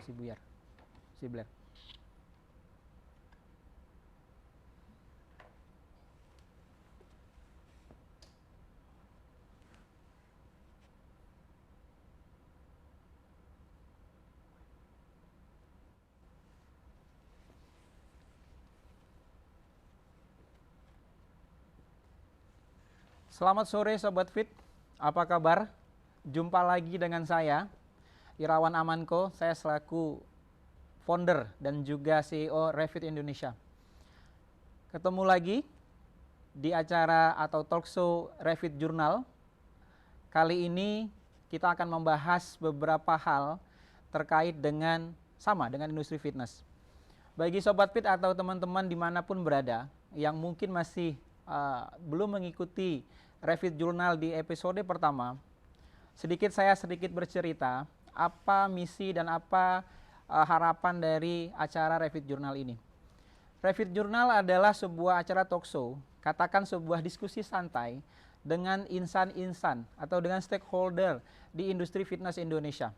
si buyar, si Blair. Selamat sore Sobat Fit, apa kabar? Jumpa lagi dengan saya, Irawan Amanko, saya selaku founder dan juga CEO Revit Indonesia. Ketemu lagi di acara atau talk show Revit Journal. Kali ini kita akan membahas beberapa hal terkait dengan dengan industri fitness. Bagi Sobat Fit atau teman-teman dimanapun berada yang mungkin masih belum mengikuti Revit Journal di episode pertama, saya sedikit bercerita apa misi dan apa harapan dari acara Revit Journal ini. Revit Journal adalah sebuah acara talk show, katakan sebuah diskusi santai dengan insan-insan atau dengan stakeholder di industri fitness Indonesia.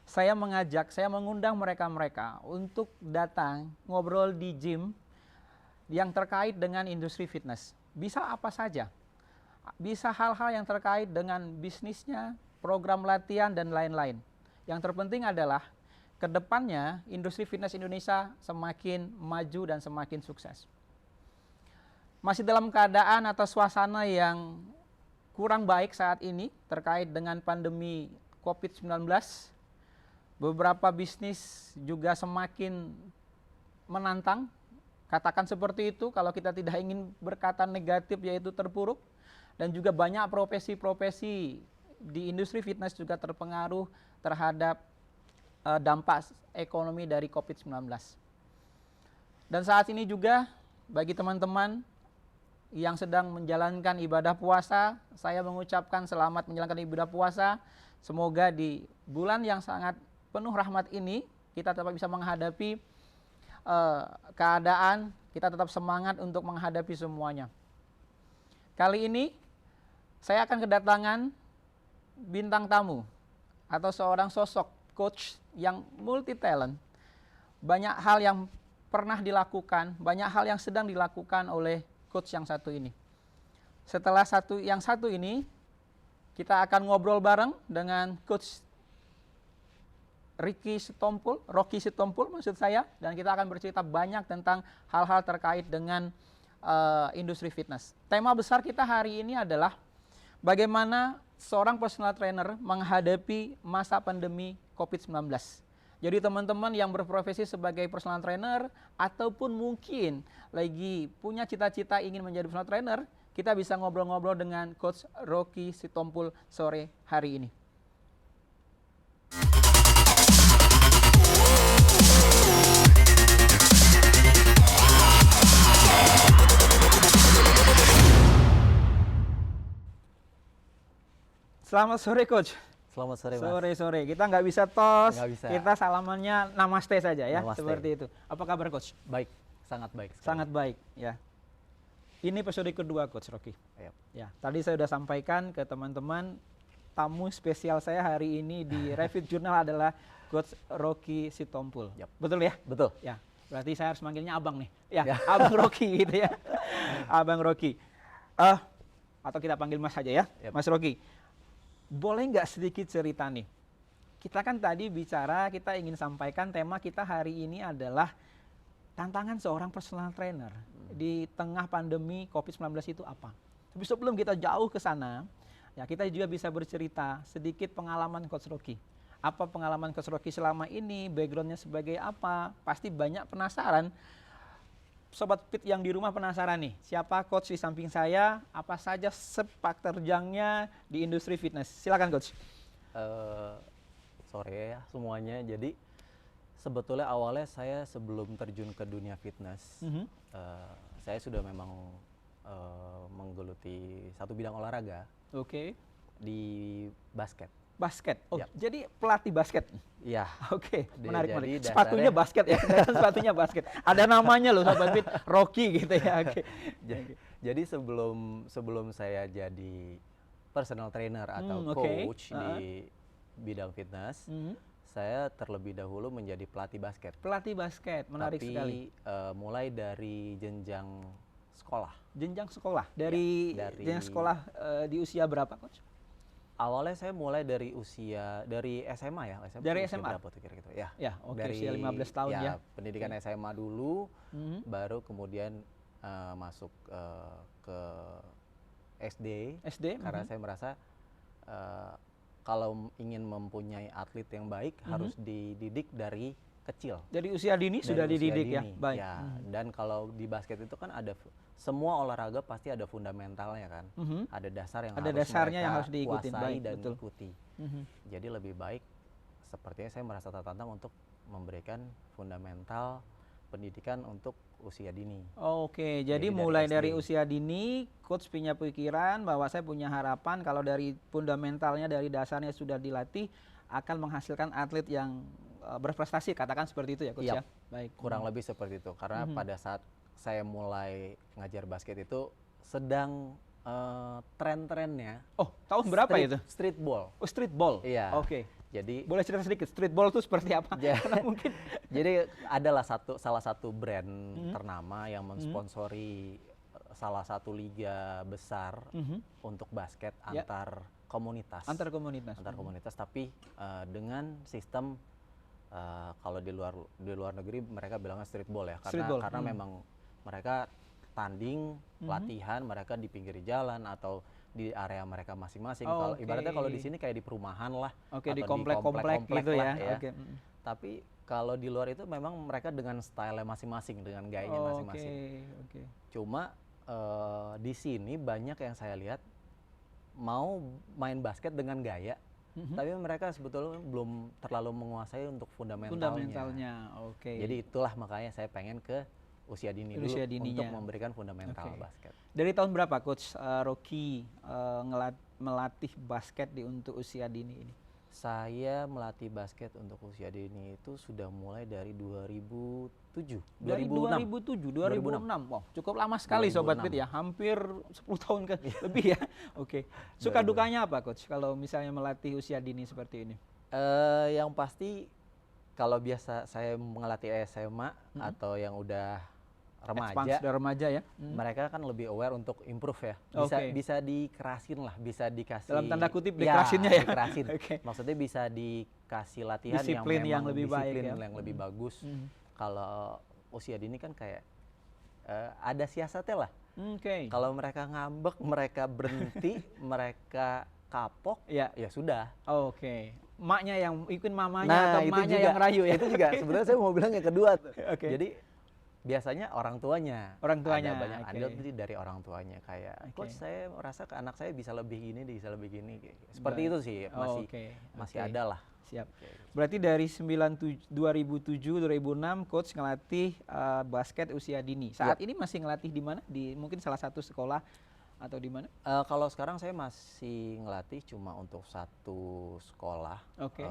Saya mengundang mereka-mereka untuk datang ngobrol di gym yang terkait dengan industri fitness. Bisa apa saja. Bisa hal-hal yang terkait dengan bisnisnya, program latihan, dan lain-lain. Yang terpenting adalah kedepannya industri fitness Indonesia semakin maju dan semakin sukses. Masih dalam keadaan atau suasana yang kurang baik saat ini terkait dengan pandemi COVID-19, beberapa bisnis juga semakin menantang. Katakan seperti itu, kalau kita tidak ingin berkata negatif yaitu terpuruk. Dan juga banyak profesi-profesi di industri fitness juga terpengaruh terhadap dampak ekonomi dari COVID-19. Dan saat ini juga bagi teman-teman yang sedang menjalankan ibadah puasa, saya mengucapkan selamat menjalankan ibadah puasa. Semoga di bulan yang sangat penuh rahmat ini, kita tetap bisa menghadapi keadaan, kita tetap semangat untuk menghadapi semuanya. Kali ini, saya akan kedatangan bintang tamu atau seorang sosok coach yang multi talent. Banyak hal yang pernah dilakukan, banyak hal yang sedang dilakukan oleh coach yang satu ini. Setelah yang satu ini, kita akan ngobrol bareng dengan coach Rocky Sitompul maksud saya, dan kita akan bercerita banyak tentang hal-hal terkait dengan industri fitness. Tema besar kita hari ini adalah bagaimana seorang personal trainer menghadapi masa pandemi COVID-19. Jadi teman-teman yang berprofesi sebagai personal trainer ataupun mungkin lagi punya cita-cita ingin menjadi personal trainer, kita bisa ngobrol-ngobrol dengan Coach Rocky Sitompul sore hari ini. Selamat sore Coach. Selamat sore Mas. Sore. Kita nggak bisa tos, nggak bisa. Kita salamannya namaste saja ya, Namaste. seperti itu. Apa kabar Coach? Baik, sangat baik. Sangat baik ya. Ini episode kedua Coach Rocky. Yep. Ya, tadi saya sudah sampaikan ke teman-teman, tamu spesial saya hari ini di Revit Journal adalah Coach Rocky Sitompul. Yep. Betul ya? Betul. Ya, berarti saya harus manggilnya abang nih. Ya. Abang Rocky gitu ya. Abang Rocky. Atau kita panggil Mas saja ya. Yep. Mas Rocky. Boleh nggak sedikit cerita nih? Kita kan tadi bicara, kita ingin sampaikan tema kita hari ini adalah tantangan seorang personal trainer di tengah pandemi COVID-19 itu apa? Tapi sebelum kita jauh ke sana, ya kita juga bisa bercerita sedikit pengalaman Coach Rocky. Apa pengalaman Coach Rocky selama ini, backgroundnya sebagai apa? Pasti banyak penasaran. Sobat Fit yang di rumah penasaran nih, siapa coach di samping saya, apa saja sepak terjangnya di industri fitness. Silakan Coach. Sore ya semuanya. Jadi sebetulnya awalnya saya sebelum terjun ke dunia fitness, saya sudah memang menggeluti satu bidang olahraga. Oke. Di basket. Basket. Oh, Yep. jadi pelatih basket. Iya. Oke, menarik. Jadi Sepatunya basket ya. Sepatunya basket. Ada namanya loh Sobat Fit, Rocky gitu ya. Oke. Jadi sebelum saya jadi personal trainer atau coach di bidang fitness, Saya terlebih dahulu menjadi pelatih basket. Pelatih basket, menarik Tapi sekali. mulai dari jenjang sekolah. Jenjang sekolah, dari dari jenjang sekolah di usia berapa, Coach? Awalnya saya mulai dari SMA ya. Dari usia SMA? berapa tuh kira-kira? Ya, Ya, oke, dari usia 15 tahun ya. pendidikan SMA dulu, Mhm. baru kemudian masuk ke SD. SD? Karena saya merasa kalau ingin mempunyai atlet yang baik harus dididik dari kecil. Dari usia dini sudah Dari usia dididik ya? dini, Baik. ya. Dan kalau di basket itu kan ada semua olahraga pasti ada fundamentalnya kan. Ada dasar yang Ada harus dasarnya mereka yang harus diikutin. kuasai Baik, dan betul. ikuti. Jadi lebih baik sepertinya saya merasa tertantang untuk memberikan fundamental pendidikan untuk usia dini. Oke, jadi Jadi dari mulai SD. dari usia dini, coach punya pikiran bahwa saya punya harapan kalau dari fundamentalnya, dari dasarnya sudah dilatih, akan menghasilkan atlet yang berprestasi, katakan seperti itu ya, coach Yap. ya? Baik. Kurang lebih seperti itu. Karena pada saat saya mulai ngajar basket itu sedang tren-trennya Oh, tahun berapa itu? street ball. Oh, streetball. Iya. Oke. Jadi Boleh cerita sedikit, streetball itu seperti apa? Karena mungkin jadi adalah salah satu brand ternama yang mensponsori salah satu liga besar untuk basket Ya. antar komunitas. antar komunitas. Antar komunitas, tapi dengan sistem kalau di luar negeri mereka bilangnya streetball ya, Streetball, karena memang mereka tanding, latihan mereka di pinggir jalan atau di area mereka masing-masing. Kalau Oke. ibaratnya kalau di sini kayak di perumahan lah, Oke, di atau komplek-komplek gitu lah ya. Oke. Tapi kalau di luar itu memang mereka dengan style masing-masing, dengan gayanya masing-masing. Oke. Cuma di sini banyak yang saya lihat mau main basket dengan gaya, tapi mereka sebetulnya belum terlalu menguasai untuk fundamentalnya. Fundamentalnya, oke. Jadi itulah makanya saya pengen ke usia dini Usia dulu dininya. untuk memberikan fundamental Oke. basket. Dari tahun berapa Coach Rocky melatih basket untuk usia dini ini? Saya melatih basket untuk usia dini itu sudah mulai dari 2007, Dari 2006. 2006. Wow, cukup lama sekali 2006. Sobat Pit ya, hampir 10 tahun lebih ya. Oke. Suka 2006. dukanya apa Coach kalau misalnya melatih usia dini seperti ini? Yang pasti kalau biasa saya melatih SMA atau yang udah remaja, Sudah remaja ya. mereka kan lebih aware untuk improve ya. Oke. Bisa dikerasin lah, bisa dikasih Dalam tanda kutip dikerasinnya ya. Dikerasin. Oke. Maksudnya bisa dikasih latihan Disiplin yang memang lebih baik disiplin ya. yang lebih bagus. Kalau usia dini kan kayak ada siasatnya lah. Oke. Kalau mereka ngambek, mereka berhenti, mereka kapok, Ya. ya sudah. Oke. Maknya yang ikut mamanya Nah, atau itu emaknya juga, yang rayu ya. itu juga sebenarnya saya mau bilang yang kedua tuh. Oke. Jadi biasanya orang tuanya. Orang tuanya, Ada banyak oke. andil tuh dari orang tuanya kayak, Oke. coach saya merasa ke anak saya bisa lebih gini, bisa lebih gini. Seperti Baik. itu sih, masih Oke. ada lah. Siap. Oke. Berarti dari 2007, 2006 coach ngelatih basket usia dini. Saat ini masih ngelatih di mana? Di mungkin salah satu sekolah atau di mana? Kalau sekarang saya masih ngelatih cuma untuk satu sekolah. Oke.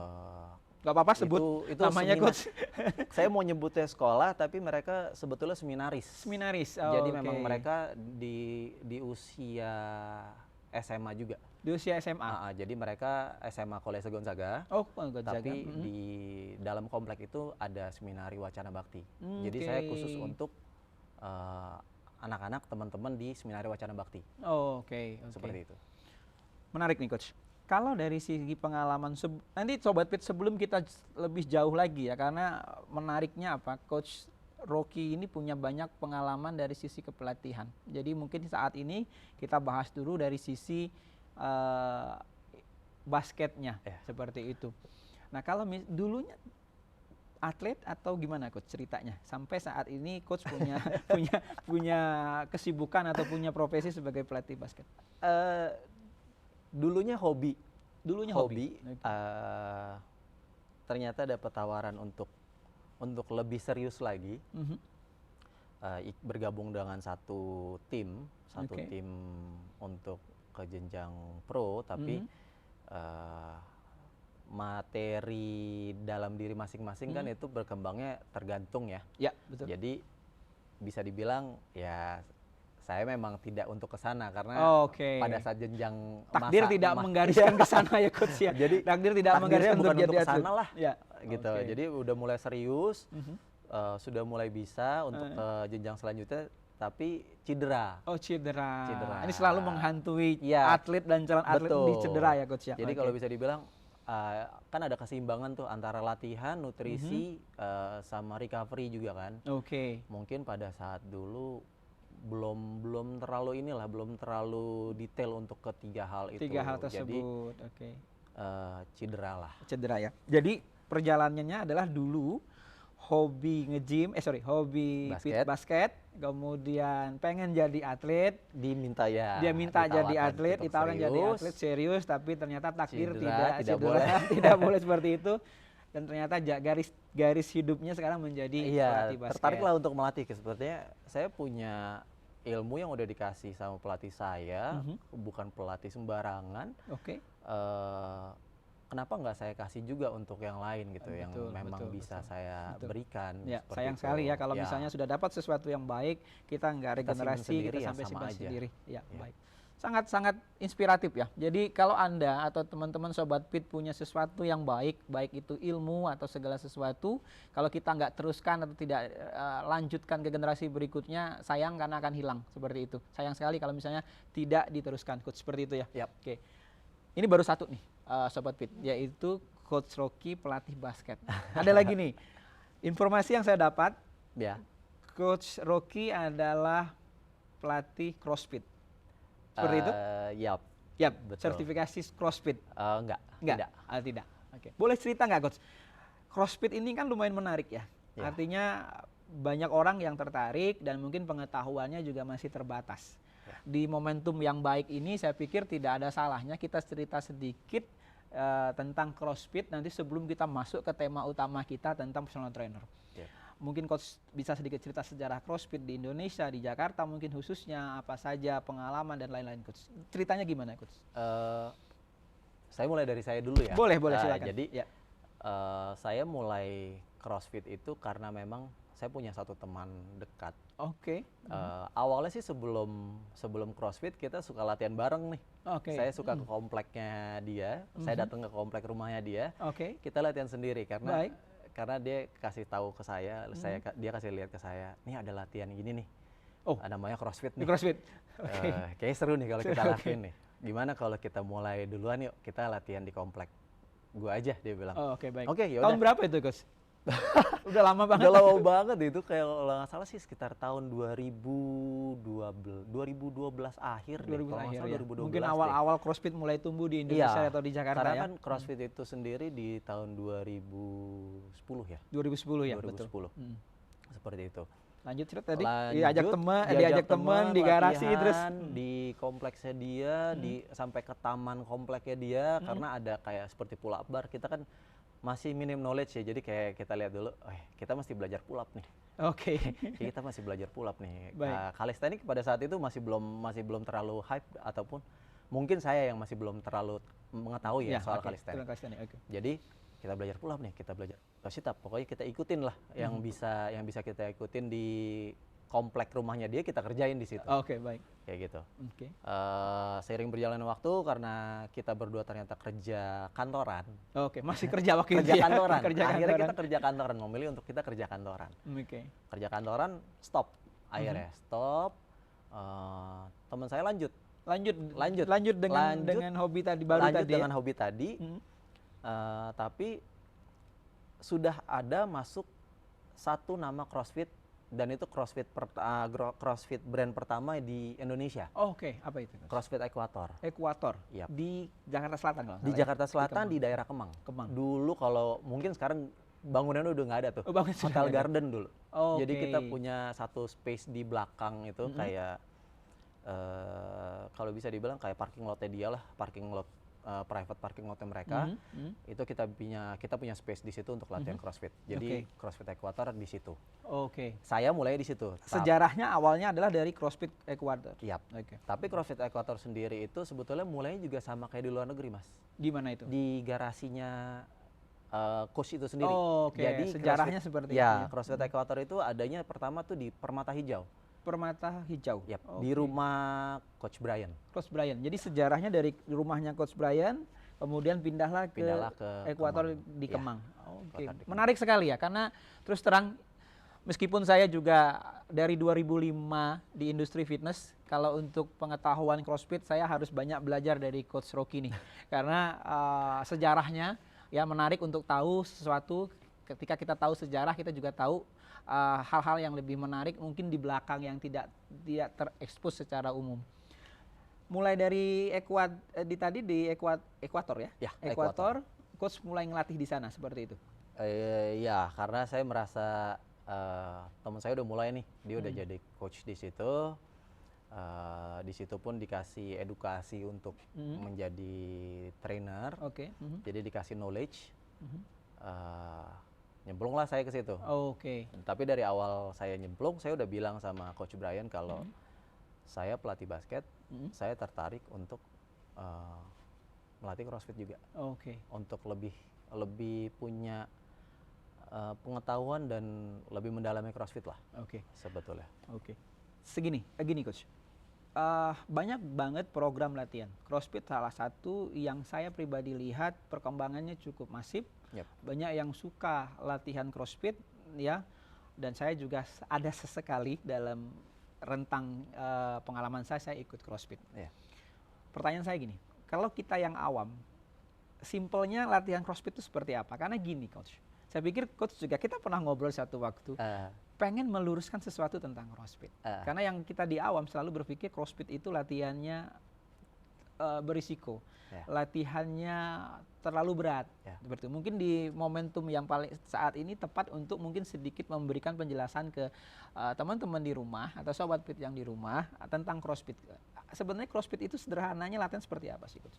Gak apa-apa sebut itu namanya coach. Saya mau nyebutnya sekolah, tapi mereka sebetulnya seminaris. Seminaris. Jadi oke. memang mereka di usia SMA juga. Di usia SMA. Jadi mereka SMA Kolese Gonzaga. Oh, Gonzaga. Tapi di dalam komplek itu ada seminari Wacana Bakti. Jadi Oke. saya khusus untuk anak-anak teman-teman di seminari Wacana Bakti. Oh, oke. Seperti itu. Menarik nih coach. Kalau dari segi pengalaman, nanti Sobat Pit sebelum kita lebih jauh lagi ya, karena menariknya apa, Coach Rocky ini punya banyak pengalaman dari sisi kepelatihan. Jadi mungkin saat ini kita bahas dulu dari sisi basketnya, seperti itu. Nah kalau dulunya atlet atau gimana Coach ceritanya? Sampai saat ini Coach punya punya kesibukan atau punya profesi sebagai pelatih basket. Dulunya hobi. Hobi. Ternyata dapat tawaran untuk lebih serius lagi. Bergabung dengan satu tim untuk ke jenjang pro, tapi materi dalam diri masing-masing kan itu berkembangnya tergantung ya. Ya, betul. Jadi bisa dibilang ya saya memang tidak untuk ke sana karena pada saat jenjang takdir tidak menggariskan ke sana ya coach ya. Jadi takdir tidak menggariskan bukan untuk jadi ke sana lah. Ya. gitu. Oke. Jadi udah mulai serius, Mhm. sudah mulai bisa untuk ke jenjang selanjutnya, tapi cedera. Oh, cedera. Cedera. Ini selalu menghantui Iya, atlet dan calon atlet di betul. cedera ya coach ya. Jadi Oke. kalau bisa dibilang kan ada keseimbangan tuh antara latihan, nutrisi, sama recovery juga kan. Oke. Mungkin pada saat dulu belum terlalu belum terlalu detail untuk ketiga hal itu. Tiga hal Jadi tersebut. Oke. cedera lah. Cedera ya. Jadi perjalanannya adalah dulu hobi nge-gym, hobi Basket. basket, kemudian pengen jadi atlet, Diminta dia minta jadi ditawarkan atlet, untuk ditawarin jadi serius. atlet serius, tapi ternyata takdir Cedera, tidak cedera, boleh. tidak boleh seperti itu. Dan ternyata garis hidupnya sekarang menjadi Iya, pelatih basket. tertariklah untuk melatih. Sepertinya saya punya ilmu yang udah dikasih sama pelatih saya, bukan pelatih sembarangan. Oke. Kenapa nggak saya kasih juga untuk yang lain gitu, yang Betul, memang betul, bisa betul. saya Betul. berikan. Ya, seperti sayang itu. sekali ya kalau Ya, misalnya sudah dapat sesuatu yang baik, kita nggak Kita simpan regenerasi, sendiri kita ya, sampai sama simpan aja. sendiri. Ya, Ya. baik. Sangat-sangat inspiratif ya. Jadi kalau Anda atau teman-teman Sobat Fit punya sesuatu yang baik, baik itu ilmu atau segala sesuatu, kalau kita nggak teruskan atau tidak lanjutkan ke generasi berikutnya, sayang karena akan hilang seperti itu. Sayang sekali kalau misalnya tidak diteruskan, Coach, seperti itu ya. Yap. Oke. Ini baru satu nih, Sobat Fit, yaitu Coach Rocky pelatih basket. Ada lagi nih, informasi yang saya dapat, Ya. Coach Rocky adalah pelatih CrossFit. Seperti itu? Yap. Yap, Betul. sertifikasi CrossFit. Enggak. Enggak? Tidak. Oke. Boleh cerita nggak, Coach? CrossFit ini kan lumayan menarik ya. Ya. Artinya banyak orang yang tertarik dan mungkin pengetahuannya juga masih terbatas. Ya. Di momentum yang baik ini saya pikir tidak ada salahnya kita cerita sedikit tentang CrossFit nanti sebelum kita masuk ke tema utama kita tentang personal trainer. Ya. Mungkin Coach bisa sedikit cerita sejarah CrossFit di Indonesia, di Jakarta mungkin khususnya, apa saja pengalaman dan lain-lain, Coach. Ceritanya gimana, Coach? Saya mulai dari saya dulu ya. Boleh, silakan. Jadi ya. saya mulai CrossFit itu karena memang saya punya satu teman dekat. Oke. Awalnya sih sebelum CrossFit kita suka latihan bareng nih. Oke. Saya suka ke kompleknya dia, saya datang ke komplek rumahnya dia. Oke. Kita latihan sendiri karena Baik. dia kasih tahu ke saya, dia kasih lihat ke saya, nih ada latihan gini nih. Oh, namanya CrossFit di nih. CrossFit. Oke. Kayaknya seru nih kalau kita Oke. lakuin nih. Gimana kalau kita mulai duluan yuk, kita latihan di komplek. Gua aja, dia bilang. Oh, oke, baik. Oke, yaudah. Tahun berapa itu, Coach? Udah lama banget. Udah lama banget itu, kayak kalau nggak salah sih sekitar tahun 2012 akhir deh. 2000 Kalau nggak akhir salah ya. 2012 Mungkin deh. awal-awal CrossFit mulai tumbuh di Indonesia atau di Jakarta karena ya. kan CrossFit itu sendiri di tahun 2010 ya. 2010 ya, 2010. betul. Seperti itu. Lanjut cerita tadi. Lanjut, Diajak teman di garasi terus di kompleksnya dia, sampai ke taman kompleknya dia, karena ada kayak seperti pull up bar. Kita kan masih minim knowledge ya, jadi kayak kita lihat dulu, kita mesti belajar pull up nih. Oke. Kita masih belajar pull up nih. Baik. Calisthenics pada saat itu masih belum terlalu hype, ataupun mungkin saya yang masih belum terlalu mengetahui ya soal calisthenics. Oke. Jadi kita belajar pull up nih, kita belajar sit up. Pokoknya kita ikutin lah yang bisa kita ikutin di komplek rumahnya dia, kita kerjain di situ. Oke, baik. Kayak gitu. Oke. Seiring berjalannya waktu, karena kita berdua ternyata kerja kantoran. Oke, masih kerja waktu itu Kerja ya? kantoran. Kerja Akhirnya kantoran. kita kerja kantoran, memilih untuk kita kerja kantoran. Oke. Kerja kantoran, stop. Akhirnya stop. Teman saya lanjut dengan hobi tadi baru lanjut tadi. dengan hobi tadi. Tapi sudah ada masuk satu nama CrossFit, dan itu CrossFit brand pertama di Indonesia. Oke, apa itu? CrossFit Equator. Ekuator. Yap. Di Jakarta Selatan kalau Di nggak salah ya? Jakarta Selatan, di daerah Kemang. Kemang. Dulu kalau mungkin sekarang bangunannya udah nggak ada tuh. Oh, bangun sudah Hotel nggak ada. Garden dulu. Oke. Jadi kita punya satu space di belakang itu kayak kalau bisa dibilang kayak parking lotnya dia lah, parking lot private parking lotnya mereka. Itu kita punya space di situ untuk latihan CrossFit. Jadi CrossFit Equator di situ. Oke. Saya mulai di situ. Sejarahnya awalnya adalah dari CrossFit Equator. Yap. Oke. Tapi CrossFit Equator sendiri itu sebetulnya mulainya juga sama kayak di luar negeri, Mas. Gimana itu? Di garasinya coach itu sendiri. Oh, oke. Jadi Sejarahnya seperti itu ya. ya. CrossFit Equator itu adanya pertama tuh di Permata Hijau. Permata Hijau. Di rumah Coach Brian. Coach Brian. Jadi sejarahnya dari rumahnya Coach Brian kemudian pindahlah ke Ekuator di Iya, Kemang. Oke, Ekuator di Kemang. menarik sekali ya, karena terus terang meskipun saya juga dari 2005 di industri fitness, kalau untuk pengetahuan CrossFit saya harus banyak belajar dari Coach Rocky nih. Karena sejarahnya ya menarik untuk tahu sesuatu. Ketika kita tahu sejarah, kita juga tahu hal-hal yang lebih menarik mungkin di belakang yang tidak terekspos secara umum. Mulai dari Ekuator ya? Ya, Ekuator, Coach mulai ngelatih di sana seperti itu. Ya, karena saya merasa teman saya udah mulai nih, dia udah jadi coach di situ. Di situ pun dikasih edukasi untuk menjadi trainer. Oke. Jadi dikasih knowledge. Nyemplunglah saya ke situ. Oke. Tapi dari awal saya nyemplung, saya udah bilang sama Coach Brian kalau saya pelatih basket, saya tertarik untuk melatih CrossFit juga. Oke. Untuk lebih punya pengetahuan dan lebih mendalami CrossFit lah. Oke. Sebetulnya. Oke. Gini Coach. Banyak banget program latihan. CrossFit salah satu yang saya pribadi lihat perkembangannya cukup masif. Yep. Banyak yang suka latihan CrossFit ya. Dan saya juga ada sesekali dalam rentang pengalaman saya ikut CrossFit. Yeah. Pertanyaan saya gini, kalau kita yang awam, simpelnya latihan CrossFit itu seperti apa? Karena gini Coach, saya pikir Coach juga kita pernah ngobrol satu waktu, pengen meluruskan sesuatu tentang CrossFit. Karena yang kita di awam selalu berpikir CrossFit itu latihannya berisiko, latihannya terlalu berat. Seperti itu. Mungkin di momentum yang paling saat ini tepat untuk mungkin sedikit memberikan penjelasan ke teman-teman di rumah atau sobat fit yang di rumah tentang CrossFit. Sebenarnya CrossFit itu sederhananya latihan seperti apa sih Coach?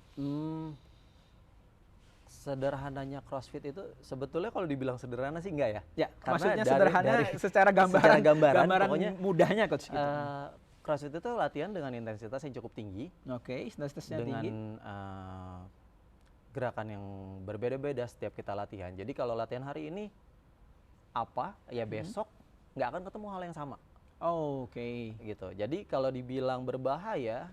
Sederhananya CrossFit itu sebetulnya kalau dibilang sederhana sih enggak ya? Ya, maksudnya sederhana secara gambaran pokoknya mudahnya Coach gitu. CrossFit itu latihan dengan intensitas yang cukup tinggi. Oke, intensitasnya tinggi. Dengan gerakan yang berbeda-beda setiap kita latihan. Jadi kalau latihan hari ini apa, ya besok nggak akan ketemu hal yang sama. Oke. Gitu. Jadi kalau dibilang berbahaya,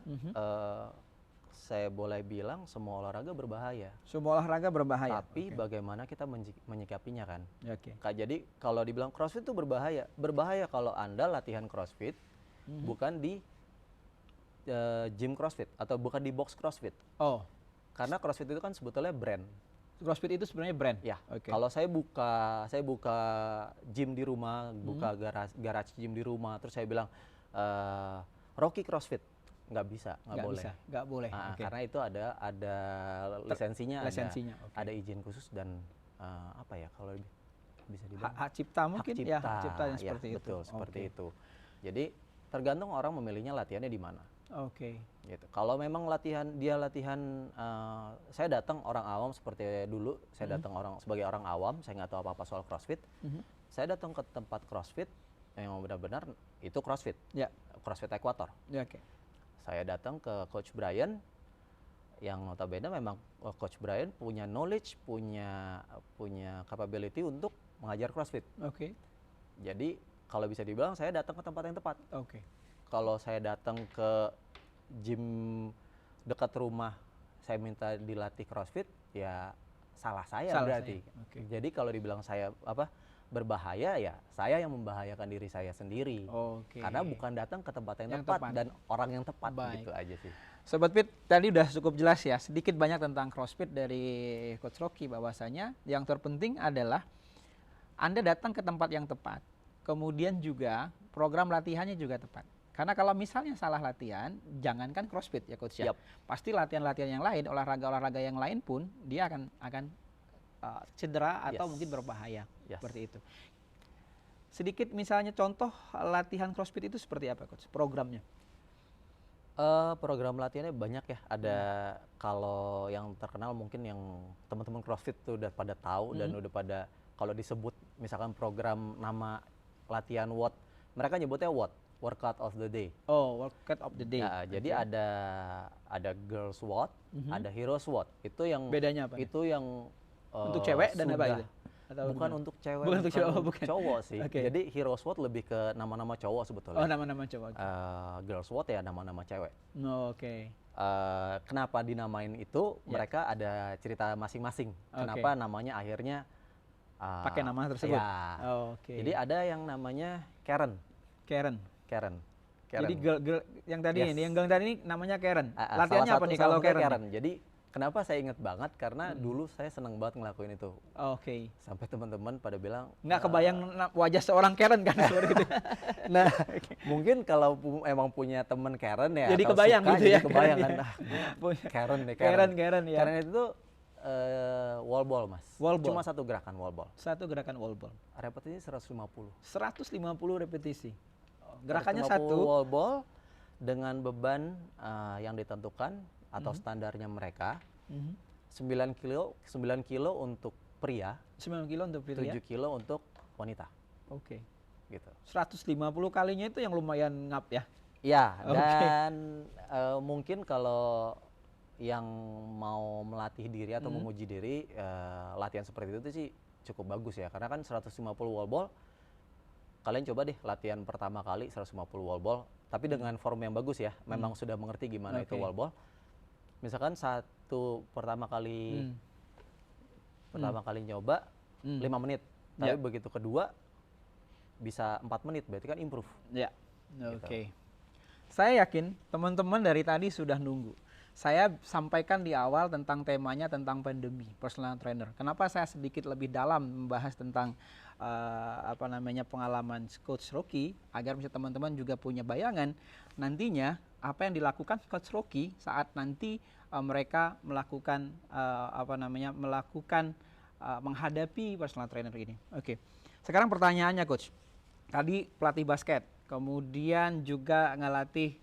saya boleh bilang semua olahraga berbahaya. Semua olahraga berbahaya. Tapi bagaimana kita menyikapinya kan? Oke. Jadi kalau dibilang CrossFit itu berbahaya. Berbahaya kalau Anda latihan CrossFit bukan di gym CrossFit atau bukan di box CrossFit. Oh. Karena CrossFit itu kan sebetulnya brand. CrossFit itu sebenarnya brand. Ya. Okay. Kalau saya buka gym di rumah, buka garage gym di rumah, terus saya bilang Rocky CrossFit, nggak bisa, nggak boleh. Nggak boleh. Karena itu ada lisensinya, ada izin khusus dan apa ya kalau bisa dibilang hak cipta mungkin hak cipta, ya, hak cipta yang seperti itu. Betul, seperti itu. Jadi tergantung orang memilihnya latihannya di mana. Oke. Gitu. Kalau memang latihan saya datang orang awam seperti dulu, saya datang sebagai orang awam, saya nggak tahu apa-apa soal CrossFit. Saya datang ke tempat CrossFit yang benar-benar itu CrossFit. Ya. CrossFit Ekuator. Ya, oke. Saya datang ke Coach Brian yang notabene memang Coach Brian punya knowledge, punya capability untuk mengajar CrossFit. Oke. Jadi kalau bisa dibilang saya datang ke tempat yang tepat. Oke. Kalau saya datang ke gym dekat rumah, saya minta dilatih CrossFit, ya salah saya berarti. Okay. Jadi kalau dibilang saya berbahaya, ya saya yang membahayakan diri saya sendiri. Okay. Karena bukan datang ke tempat yang tepat dan orang yang tepat. Baik. Gitu aja sih. Sobat Fit, tadi udah cukup jelas ya, sedikit banyak tentang CrossFit dari Coach Rocky, bahwasanya yang terpenting adalah Anda datang ke tempat yang tepat. Kemudian juga program latihannya juga tepat. Karena kalau misalnya salah latihan, jangankan CrossFit ya Coach ya. Yep. Pasti latihan-latihan yang lain, olahraga-olahraga yang lain pun dia akan cedera atau mungkin berbahaya. Seperti itu. Sedikit misalnya contoh latihan CrossFit itu seperti apa Coach? Programnya? Program latihannya banyak ya. Ada kalau yang terkenal mungkin yang teman-teman CrossFit tuh udah pada tahu dan udah pada kalau disebut misalkan program nama latihan WOD, mereka nyebutnya WOD. Workout of the day. Oh, workout of the day. Nah, jadi ada girls WOD, ada heroes WOD. Itu yang bedanya apa? Itu yang untuk cewek dan apa itu? Atau bukan untuk cewek, bukan untuk cowok sih. Okay. Jadi heroes WOD lebih ke nama-nama cowok sebetulnya. Oh, nama-nama cowok. Girls WOD ya nama-nama cewek. No, oke. kenapa dinamain itu, mereka ada cerita masing-masing. Kenapa namanya akhirnya pakai nama tersebut. Ya. Oke. Jadi ada yang namanya Karen. Karen. Jadi girl yang tadi ini, yang tadi ini namanya Karen. Latihannya apa nih kalau Karen? Jadi kenapa saya inget banget karena dulu saya seneng banget ngelakuin itu. Oke. Sampai teman-teman pada bilang nggak kebayang wajah seorang Karen kan seperti itu. Nah, mungkin kalau emang punya temen Karen ya, jadi atau kebayang suka, gitu jadi ya. kebayang kan. Karen nih, Karen ya. Karen itu wall ball, Mas. Wall ball. Cuma satu gerakan wall ball. Satu gerakan wall ball. Repetisi 150. 150 repetisi. Gerakannya 150 satu. wall ball dengan beban yang ditentukan atau standarnya mereka. 9 kilo untuk pria. 9 kilo untuk pria. 7 kilo untuk wanita. Oke. Gitu. 150 kalinya itu yang lumayan ngap ya. Iya, dan mungkin kalau yang mau melatih diri atau menguji diri, latihan seperti itu sih cukup bagus ya. Karena kan 150 wall ball, kalian coba deh latihan pertama kali 150 wall ball, tapi dengan form yang bagus ya. Memang sudah mengerti gimana itu wall ball. Misalkan pertama kali nyoba 5 menit, tapi begitu kedua bisa 4 menit, berarti kan improve. Ya, oke. Saya yakin teman-teman dari tadi sudah nunggu. Saya sampaikan di awal tentang temanya tentang pandemi, personal trainer. Kenapa saya sedikit lebih dalam membahas tentang pengalaman Coach Rocky, agar bisa teman-teman juga punya bayangan nantinya apa yang dilakukan Coach Rocky saat nanti mereka melakukan menghadapi personal trainer ini. Oke. Sekarang pertanyaannya Coach. Tadi pelatih basket, kemudian juga ngelatih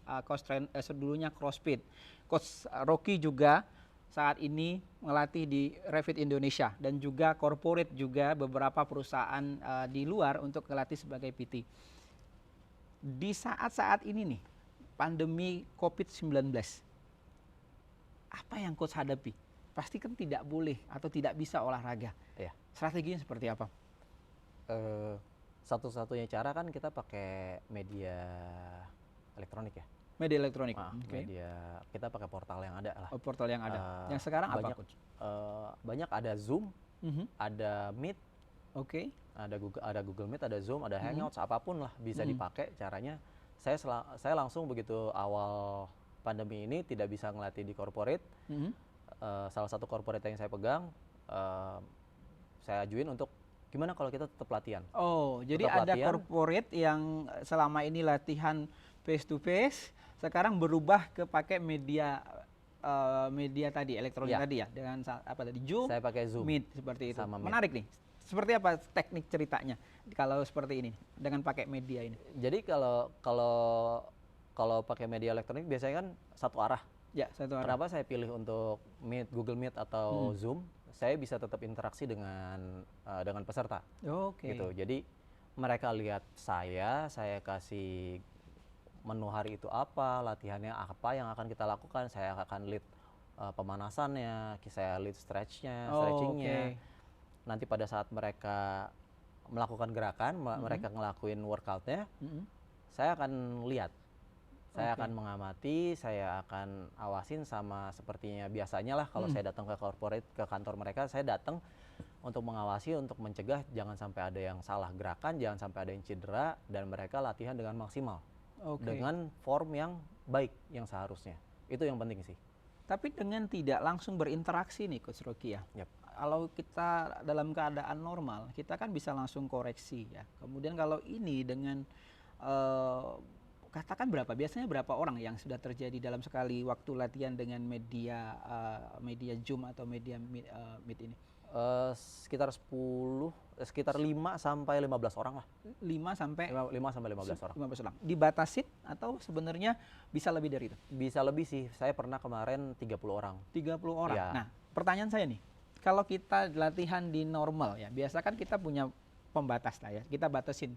dulunya CrossFit. Coach Rocky juga saat ini ngelatih di Revit Indonesia dan juga corporate juga beberapa perusahaan di luar untuk ngelatih sebagai PT. Di saat-saat ini nih, pandemi COVID-19, apa yang Coach hadapi? Pasti kan tidak boleh atau tidak bisa olahraga. Ya. Strateginya seperti apa? Satu-satunya cara kan kita pakai media elektronik ya. Media elektronik. Media kita pakai portal yang ada lah. Portal yang ada. Yang sekarang banyak, apa, Coach? Banyak, ada Zoom, ada Meet, ada Google Meet, ada Zoom, ada Hangouts, apapun lah bisa dipakai caranya. Saya langsung begitu awal pandemi ini tidak bisa ngelatih di corporate. Salah satu corporate yang saya pegang, saya ajuin untuk gimana kalau kita tetap latihan. Oh, jadi ada corporate yang selama ini latihan face to face, sekarang berubah ke pakai media tadi, elektronik tadi ya, dengan Zoom. Saya pakai Zoom, Meet seperti itu. Menarik nih. Seperti apa teknik ceritanya kalau seperti ini dengan pakai media ini? Jadi kalau pakai media elektronik biasanya kan satu arah. Ya, satu arah. Kenapa saya pilih untuk Meet, Google Meet atau Zoom? Saya bisa tetap interaksi dengan peserta. Gitu. Jadi mereka lihat saya kasih menu hari itu apa, latihannya apa yang akan kita lakukan, saya akan lead pemanasannya, saya lead stretchingnya. Nanti pada saat mereka melakukan gerakan, mereka ngelakuin workoutnya, saya akan lihat. Saya akan mengamati, saya akan awasin sama sepertinya biasanya lah kalau saya datang ke corporate, ke kantor mereka, saya datang untuk mengawasi, untuk mencegah jangan sampai ada yang salah gerakan, jangan sampai ada yang cedera, dan mereka latihan dengan maksimal. Dengan form yang baik, yang seharusnya. Itu yang penting sih. Tapi dengan tidak langsung berinteraksi nih Coach Rocky ya. Kalau kita dalam keadaan normal, kita kan bisa langsung koreksi ya. Kemudian kalau ini dengan katakan biasanya berapa orang yang sudah terjadi dalam sekali waktu latihan dengan media Zoom atau media Meet ini? Sekitar 5 sampai 15 orang lah. 5 sampai 15 orang. 15 orang. Dibatasin atau sebenarnya bisa lebih dari itu? Bisa lebih sih. Saya pernah kemarin 30 orang. 30 orang. Ya. Nah, pertanyaan saya nih. Kalau kita latihan di normal ya, biasa kan kita punya pembatas lah ya. Kita batasin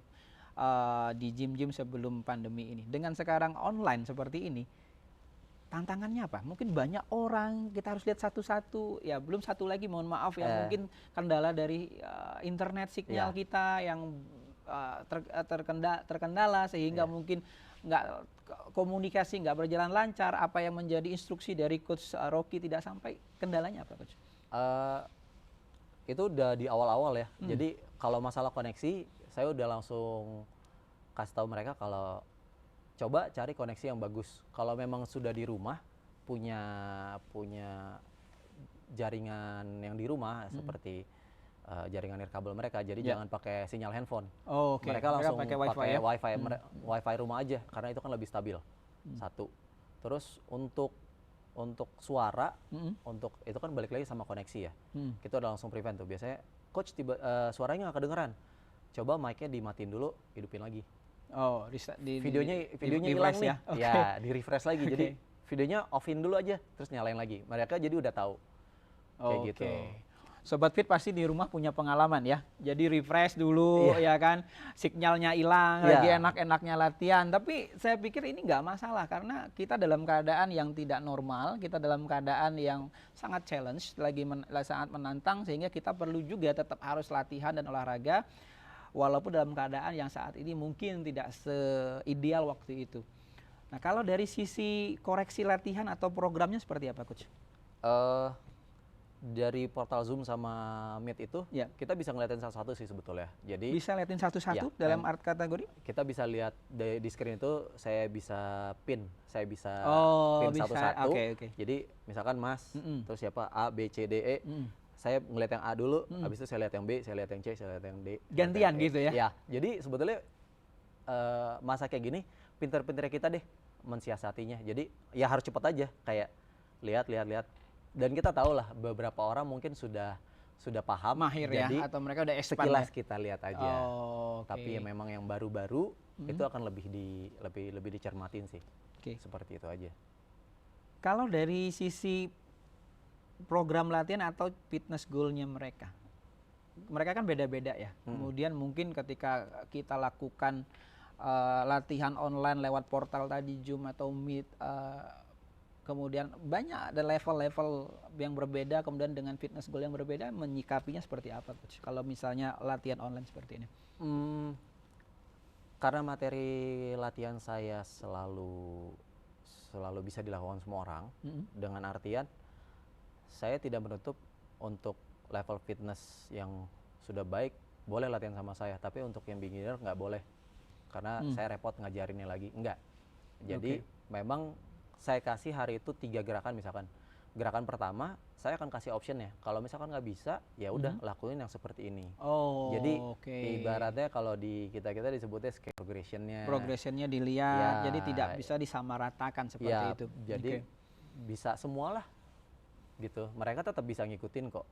di gym-gym sebelum pandemi ini. Dengan sekarang online seperti ini, tantangannya apa? Mungkin banyak orang, kita harus lihat satu-satu. Ya, belum satu lagi, mohon maaf ya, mungkin kendala dari internet signal kita yang terkendala sehingga mungkin nggak komunikasi nggak berjalan lancar, apa yang menjadi instruksi dari Coach Rocky tidak sampai, kendalanya apa Coach? Itu udah di awal-awal ya. Jadi kalau masalah koneksi, saya udah langsung kasih tahu mereka kalau coba cari koneksi yang bagus. Kalau memang sudah di rumah punya jaringan yang di rumah seperti jaringan nirkabel mereka, jadi jangan pakai sinyal handphone. Mereka langsung pakai wifi rumah aja karena itu kan lebih stabil. Satu. Terus untuk suara, untuk itu kan balik lagi sama koneksi ya. Kita udah langsung prevent tuh. Biasanya coach suaranya nggak kedengeran. Coba mic-nya dimatiin dulu, hidupin lagi. Videonya hilang nih. Ya, di refresh lagi. Jadi videonya offin dulu aja, terus nyalain lagi. Mereka jadi udah tahu. Kayak gitu. Sobat Fit pasti di rumah punya pengalaman ya. Jadi refresh dulu ya kan, sinyalnya hilang, lagi enak-enaknya latihan. Tapi saya pikir ini nggak masalah karena kita dalam keadaan yang tidak normal, kita dalam keadaan yang sangat challenge, sangat menantang, sehingga kita perlu juga tetap harus latihan dan olahraga walaupun dalam keadaan yang saat ini mungkin tidak seideal waktu itu. Nah, kalau dari sisi koreksi latihan atau programnya seperti apa, Coach? Dari portal Zoom sama Meet itu, kita bisa ngeliatin satu-satu sih sebetulnya. Jadi bisa liatin satu-satu dalam art kategori? Kita bisa lihat di screen itu, saya bisa pin pin satu-satu. Jadi misalkan Mas, terus siapa A, B, C, D, E. Saya ngeliat yang A dulu, habis itu saya lihat yang B, saya lihat yang C, saya lihat yang D. Gantian gitu ya? Ya, jadi sebetulnya masa kayak gini, pinter-pinternya kita deh mensiasatinya. Jadi ya harus cepat aja, kayak lihat. Dan kita tahu lah beberapa orang mungkin sudah paham, mahir jadi ya, atau mereka udah expert sekilas kita lihat aja. Tapi ya memang yang baru-baru itu akan lebih dicermatin sih. Seperti itu aja. Kalau dari sisi program latihan atau fitness goalnya mereka kan beda-beda ya. Kemudian mungkin ketika kita lakukan latihan online lewat portal tadi Zoom atau Meet, kemudian banyak ada level-level yang berbeda, kemudian dengan fitness goal yang berbeda, menyikapinya seperti apa, Coach? Kalau misalnya latihan online seperti ini? Karena materi latihan saya selalu bisa dilakukan semua orang, dengan artian saya tidak menutup untuk level fitness yang sudah baik boleh latihan sama saya, tapi untuk yang beginner nggak boleh, karena saya repot ngajarinnya lagi, enggak. Jadi memang saya kasih hari itu 3 gerakan misalkan. Gerakan pertama saya akan kasih option ya. Kalau misalkan nggak bisa, ya udah lakuin yang seperti ini. Jadi ibaratnya kalau di kita disebutnya scale progressionnya. Progressionnya dilihat, jadi tidak bisa disamaratakan seperti itu. Jadi bisa semualah, gitu. Mereka tetap bisa ngikutin kok.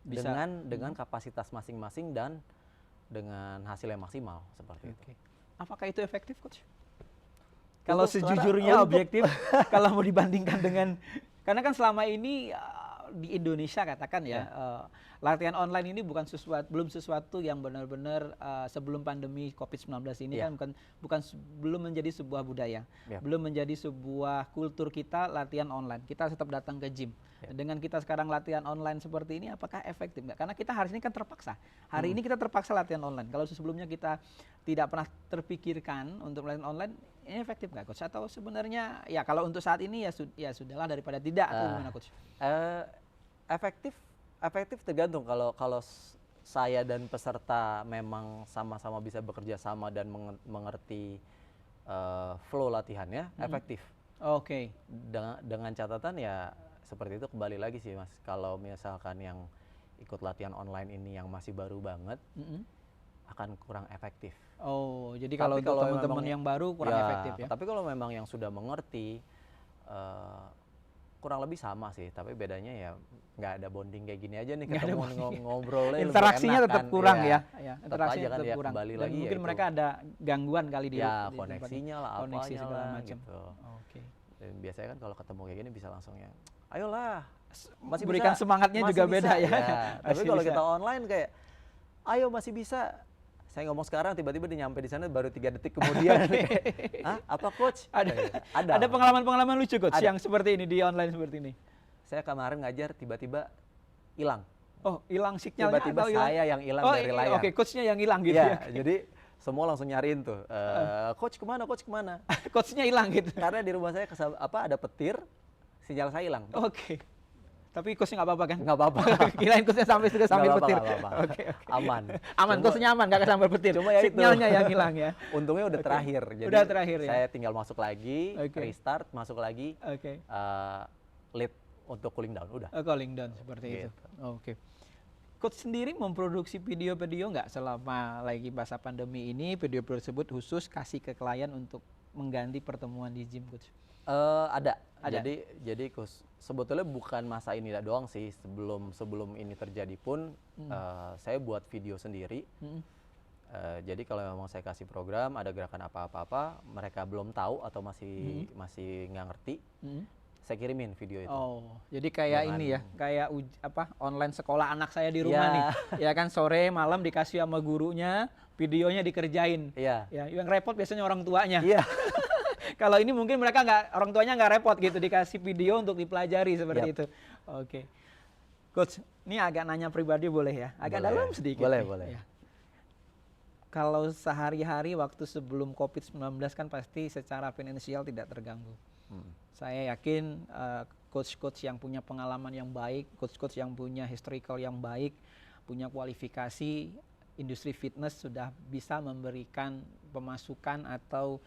Dengan kapasitas masing-masing dan dengan hasil yang maksimal seperti itu. Apakah itu efektif, Coach? Kalau sejujurnya objektif, kalau mau dibandingkan dengan, karena kan selama ini di Indonesia katakan ya, latihan online ini belum sesuatu yang benar-benar sebelum pandemi COVID-19 ini kan belum menjadi sebuah budaya, belum menjadi sebuah kultur kita latihan online. Kita tetap datang ke gym. Dengan kita sekarang latihan online seperti ini, apakah efektif nggak? Karena kita hari ini kan terpaksa. Hari ini kita terpaksa latihan online. Kalau sebelumnya kita tidak pernah terpikirkan untuk latihan online, ini efektif nggak, Coach? Atau sebenarnya ya kalau untuk saat ini ya sudahlah daripada tidak, atau gimana, Coach? Efektif tergantung. Kalau saya dan peserta memang sama-sama bisa bekerja sama dan mengerti flow latihannya, efektif. Dengan catatan ya seperti itu, kembali lagi sih Mas, kalau misalkan yang ikut latihan online ini yang masih baru banget, akan kurang efektif. Jadi kalau untuk teman-teman yang baru kurang efektif ya? Tapi kalau memang yang sudah mengerti, kurang lebih sama sih, tapi bedanya ya nggak ada bonding kayak gini aja nih, ketemu ngobrolnya interaksinya lebih enak, tetap kan? kurang ya, interaksinya tetap kurang. Kembali dan lagi mungkin ya mereka ada gangguan kali di koneksinya lah, koneksi apanya segala lah macam. gitu. Dan biasanya kan kalau ketemu kayak gini bisa langsung yang ayolah, masih berikan bisa, semangatnya masih juga bisa, beda ya. Tapi kalau kita online kayak ayo masih bisa. Saya ngomong sekarang, tiba-tiba dia nyampe di sana baru 3 detik kemudian. Apa Coach? Ada pengalaman-pengalaman lucu, Coach, yang seperti ini di online seperti ini? Saya kemarin ngajar tiba-tiba hilang Oh, hilang sinyalnya Tiba-tiba atau hilang? saya yang hilang Oh, dari layar. oke, coachnya yang hilang gitu ya. Iya, jadi semua langsung nyariin tuh, coach kemana, coach kemana? Coachnya hilang gitu. Karena di rumah saya ada petir, sinyal saya hilang. Oke. Tapi coachnya nggak apa-apa kan? Nggak apa-apa. Kirain coachnya sampai sudah sampai Nggak apa-apa, petir. nggak apa-apa. Oke. Aman. Aman, coachnya aman, nggak kesambar petir. Cuma ya itu. Sinyalnya yang hilang ya. Untungnya udah terakhir. Jadi Udah terakhir ya. saya tinggal masuk lagi, Oke. restart, masuk lagi, Oke. lead untuk cooling down, udah. Calling down seperti itu. Gitu. Oke. Coach sendiri memproduksi video-video nggak selama lagi masa pandemi ini? Video tersebut khusus kasih ke klien untuk mengganti pertemuan di gym, Coach? Ada. Ada. Jadi sebetulnya bukan masa ini doang sih. Sebelum ini terjadi pun saya buat video sendiri. Jadi kalau memang saya kasih program ada gerakan apa-apa, mereka belum tahu atau masih nggak ngerti, saya kirimin video itu. Oh, jadi kayak Dengan- ini ya, kayak online sekolah anak saya di rumah Iya. nih. Ya kan sore malam dikasih sama gurunya, videonya dikerjain. Iya. Ya, yang repot biasanya orang tuanya. Iya. Kalau ini mungkin mereka orang tuanya nggak repot gitu, dikasih video untuk dipelajari seperti Yap. itu. Oke. Coach, ini agak nanya pribadi boleh ya? Agak Boleh. dalam sedikit. Boleh, nih. boleh. Ya. Kalau sehari-hari waktu sebelum COVID-19 kan pasti secara finansial tidak terganggu. Saya yakin coach-coach yang punya pengalaman yang baik, coach-coach yang punya historical yang baik, punya kualifikasi industri fitness sudah bisa memberikan pemasukan atau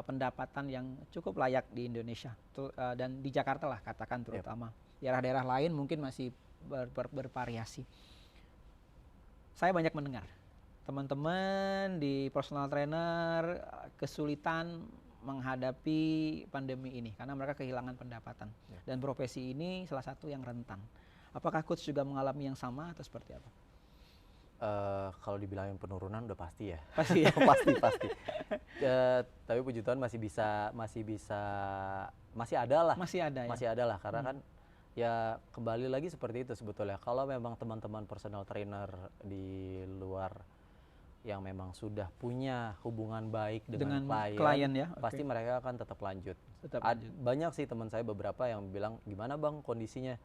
pendapatan yang cukup layak di Indonesia dan di Jakarta lah katakan terutama. Daerah-daerah lain mungkin masih bervariasi. Saya banyak mendengar teman-teman di personal trainer kesulitan menghadapi pandemi ini karena mereka kehilangan pendapatan dan profesi ini salah satu yang rentan. Apakah coach juga mengalami yang sama atau seperti apa? Kalau dibilangin penurunan udah pasti ya. Pasti ya. pasti. Tapi puji Tuhan masih ada lah. Masih ada ya. Masih ada lah karena kan ya kembali lagi seperti itu sebetulnya. Kalau memang teman-teman personal trainer di luar yang memang sudah punya hubungan baik dengan klien ya. pasti mereka akan tetap lanjut. Lanjut. Banyak sih teman saya beberapa yang bilang gimana bang kondisinya,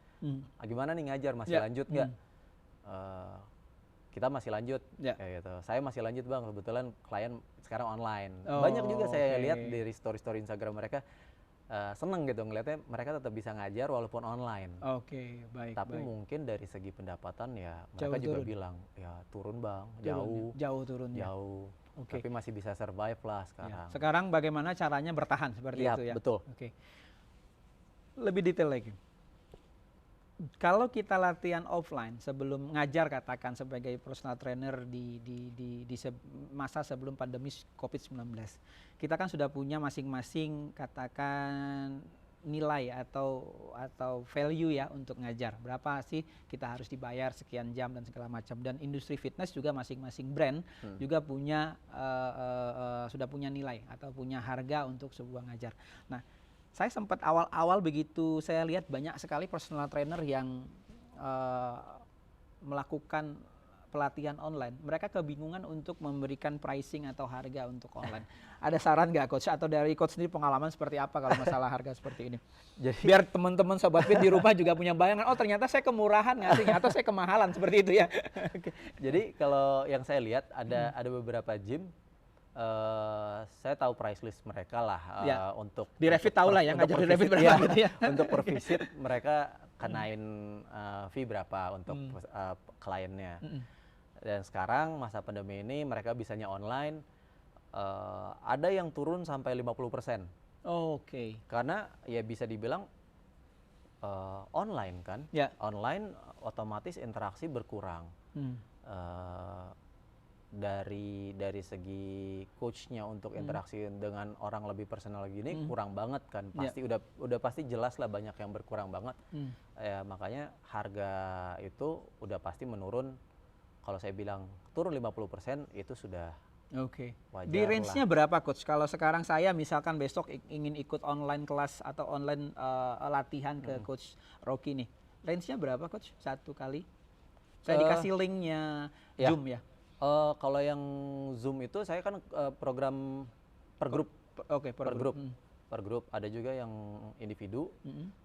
gimana nih ngajar masih Ya. lanjut nggak? Kita masih lanjut, Ya. kayak gitu. Saya masih lanjut bang, kebetulan klien sekarang online. Oh, Banyak juga saya oke. lihat dari story-story Instagram mereka seneng gitu ngeliatnya mereka tetap bisa ngajar walaupun online. Oke, baik. Tapi baik. mungkin dari segi pendapatan ya Jauh mereka juga turun. bilang ya turun bang, Turun ya? Jauh turun ya. jauh. Oke. Tapi masih bisa survive lah Ya. sekarang. Sekarang bagaimana caranya bertahan seperti Iya, itu ya? betul. Oke. Lebih detail lagi. Kalau kita latihan offline sebelum ngajar katakan sebagai personal trainer di masa sebelum pandemi COVID-19, kita kan sudah punya masing-masing katakan nilai atau value ya untuk ngajar. Berapa sih kita harus dibayar sekian jam dan segala macam. Dan industri fitness juga masing-masing brand juga punya sudah punya nilai atau punya harga untuk sebuah ngajar. Nah, saya sempat awal-awal begitu saya lihat banyak sekali personal trainer yang melakukan pelatihan online. Mereka kebingungan untuk memberikan pricing atau harga untuk online. Ada saran nggak coach atau dari coach sendiri pengalaman seperti apa kalau masalah harga seperti ini? Jadi Biar teman-teman sobat fit di rumah juga punya bayangan. Oh ternyata saya kemurahan ngasihnya atau saya kemahalan seperti itu ya. Jadi kalau yang saya lihat ada beberapa gym, saya tahu price list mereka lah Ya. untuk Di Revit tahu lah ya, untuk ngajar di per Revit visit, berapa iya. gitu ya. Untuk per visit mereka kenain fee berapa untuk kliennya. Dan sekarang masa pandemi ini mereka bisanya online, ada yang turun sampai 50%. Oke. Karena ya bisa dibilang online kan, Ya. online otomatis interaksi berkurang. Dari segi coachnya untuk interaksi dengan orang lebih personal gini kurang banget kan, pasti udah pasti jelas lah banyak yang berkurang banget. Ya, makanya harga itu udah pasti menurun. Kalau saya bilang turun 50% itu sudah Oke. wajar Di range-nya lah. berapa coach? Kalau sekarang saya misalkan besok ingin ikut online kelas atau online latihan ke coach Rocky nih. Range-nya berapa coach? Satu kali? Saya dikasih linknya ya. Zoom ya? Kalau yang Zoom itu saya kan program per grup. Oke, Per grup. Per grup. Ada juga yang individu.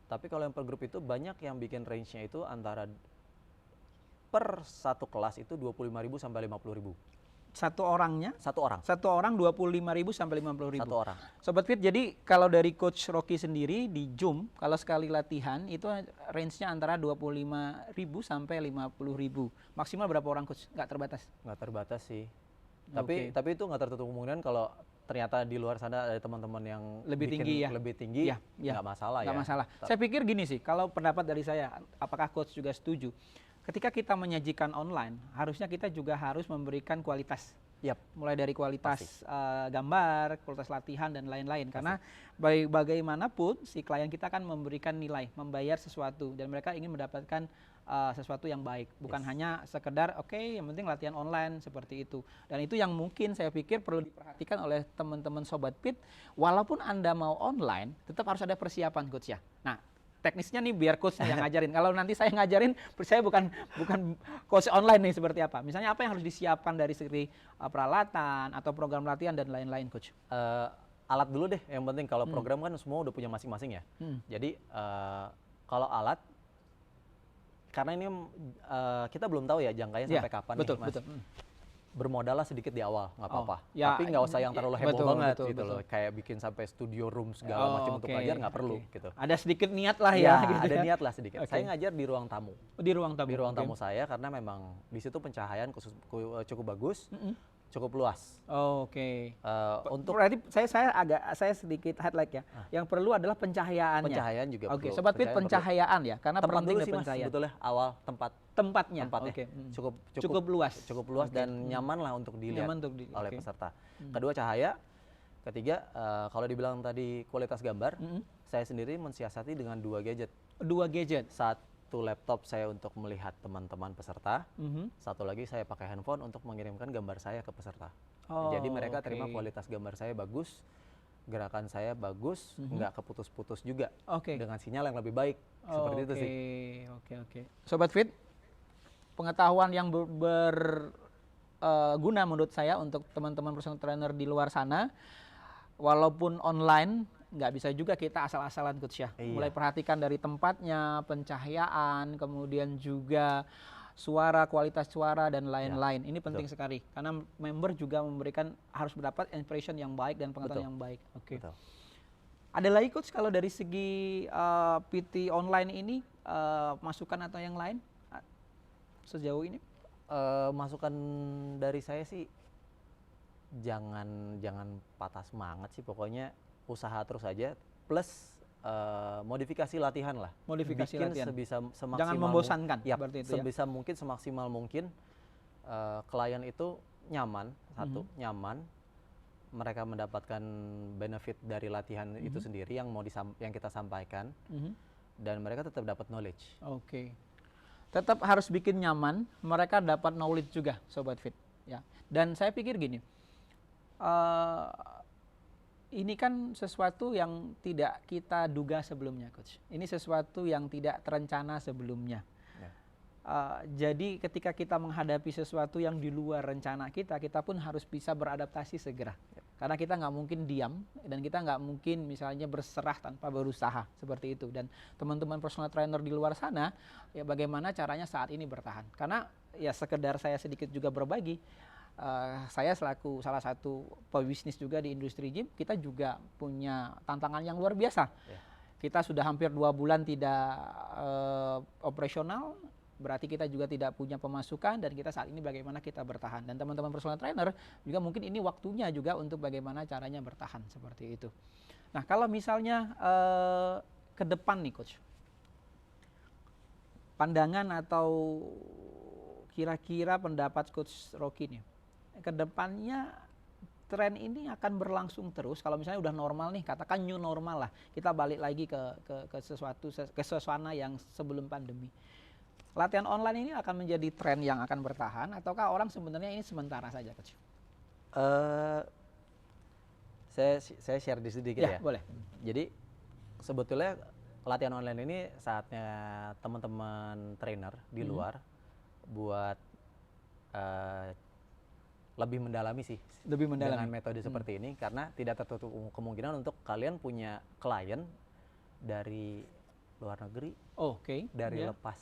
Tapi kalau yang per grup itu banyak yang bikin range-nya itu antara per satu kelas itu 25.000 sampai 50.000. Satu orangnya? Satu orang. Satu orang 25.000 sampai 50.000. Satu orang. Sobat Fit, jadi kalau dari Coach Rocky sendiri di Zoom, kalau sekali latihan itu range-nya antara 25.000 sampai 50.000. Maksimal berapa orang Coach? Nggak terbatas? Nggak terbatas sih. Oke. Tapi itu nggak tertutup kemungkinan kalau ternyata di luar sana ada teman-teman yang Lebih bikin tinggi ya? lebih tinggi, Ya, nggak masalah nggak ya. masalah. Saya pikir gini sih, kalau pendapat dari saya, apakah Coach juga setuju? Ketika kita menyajikan online, harusnya kita juga harus memberikan kualitas. Yap. Mulai dari kualitas gambar, kualitas latihan, dan lain-lain. Karena bagaimanapun si klien kita kan memberikan nilai, membayar sesuatu, dan mereka ingin mendapatkan sesuatu yang baik. Bukan hanya sekedar, oke, yang penting latihan online, seperti itu. Dan itu yang mungkin saya pikir perlu diperhatikan oleh teman-teman Sobat Fit. Walaupun Anda mau online, tetap harus ada persiapan Coach ya. Nah, teknisnya nih biar coach yang ngajarin. Kalau nanti saya ngajarin, saya bukan coach online nih seperti apa. Misalnya apa yang harus disiapkan dari segi peralatan atau program latihan dan lain-lain Coach? Alat dulu deh, yang penting kalau program kan semua udah punya masing-masing ya. Jadi kalau alat, karena ini kita belum tahu ya jangkanya sampai kapan betul, nih Mas. Betul. Bermodallah sedikit di awal, nggak apa-apa. Ya, tapi nggak usah yang terlalu heboh betul, banget betul, gitu betul. loh. Kayak bikin sampai studio room segala macam untuk ngajar nggak perlu gitu. Ada sedikit niat lah Ya, gitu ada ya. niat lah sedikit. Saya ngajar di ruang tamu. Di ruang tamu. Di ruang tamu saya karena memang di situ pencahayaan cukup bagus, cukup luas. Oke. Untuk Berarti saya sedikit highlight ya. Yang perlu adalah pencahayaannya. pencahayaan juga Oke, perlu. Sobat Fit, pencahayaan ya, karena tempat penting dulu sih Mas, pencahayaan. sebetulnya awal Tempatnya. tempatnya Oke. cukup luas. Cukup luas dan nyaman lah untuk dilihat oleh peserta. Kedua cahaya, ketiga kalau dibilang tadi kualitas gambar, saya sendiri mensiasati dengan 2 gadget. 2 gadget. Satu laptop saya untuk melihat teman-teman peserta, satu lagi saya pakai handphone untuk mengirimkan gambar saya ke peserta. Jadi mereka terima kualitas gambar saya bagus, gerakan saya bagus, nggak keputus-putus juga, dengan sinyal yang lebih baik. Seperti itu sih. Oke. Sobat Fit, pengetahuan yang berguna menurut saya untuk teman-teman personal trainer di luar sana. Walaupun online, nggak bisa juga kita asal-asalan Coach ya. Iya. Mulai perhatikan dari tempatnya, pencahayaan, kemudian juga suara, kualitas suara, dan lain-lain. Ini penting sekali karena member juga harus mendapat impression yang baik dan pengetahuan yang baik. Oke. Ada lagi Coach kalau dari segi PT online ini masukan atau yang lain sejauh ini? Masukan dari saya sih jangan patah semangat sih, pokoknya usaha terus aja, plus modifikasi latihan lah. Modifikasi bikin latihan. semaksimal Jangan membosankan. Ya, berarti itu sebisa mungkin, semaksimal mungkin klien itu nyaman, nyaman, mereka mendapatkan benefit dari latihan itu sendiri yang yang kita sampaikan, dan mereka tetap dapat knowledge. Oke. Tetap harus bikin nyaman, mereka dapat knowledge juga, Sobat Fit. Ya. Dan saya pikir gini, ini kan sesuatu yang tidak kita duga sebelumnya, Coach. Ini sesuatu yang tidak terencana sebelumnya. Jadi ketika kita menghadapi sesuatu yang di luar rencana kita pun harus bisa beradaptasi segera. Karena kita nggak mungkin diam dan kita nggak mungkin misalnya berserah tanpa berusaha seperti itu. Dan teman-teman personal trainer di luar sana, ya bagaimana caranya saat ini bertahan. Karena ya sekedar saya sedikit juga berbagi, saya selaku salah satu pebisnis juga di industri gym, kita juga punya tantangan yang luar biasa. Kita sudah hampir 2 bulan tidak operasional, berarti kita juga tidak punya pemasukan, dan kita saat ini bagaimana kita bertahan. Dan teman-teman personal trainer juga mungkin ini waktunya juga untuk bagaimana caranya bertahan seperti itu. Nah, kalau misalnya ke depan nih Coach, pandangan atau kira-kira pendapat Coach Rocky nih, ke depannya tren ini akan berlangsung terus. Kalau misalnya udah normal nih, katakan new normal lah, kita balik lagi ke suasana yang sebelum pandemi. Latihan online ini akan menjadi tren yang akan bertahan, ataukah orang sebenarnya ini sementara saja, Coach? Saya share di sedikit ya. Boleh. Jadi sebetulnya latihan online ini saatnya teman-teman trainer di luar buat lebih mendalami sih. Lebih mendalami dengan metode seperti ini, karena tidak tertutup kemungkinan untuk kalian punya klien dari luar negeri, dari lepas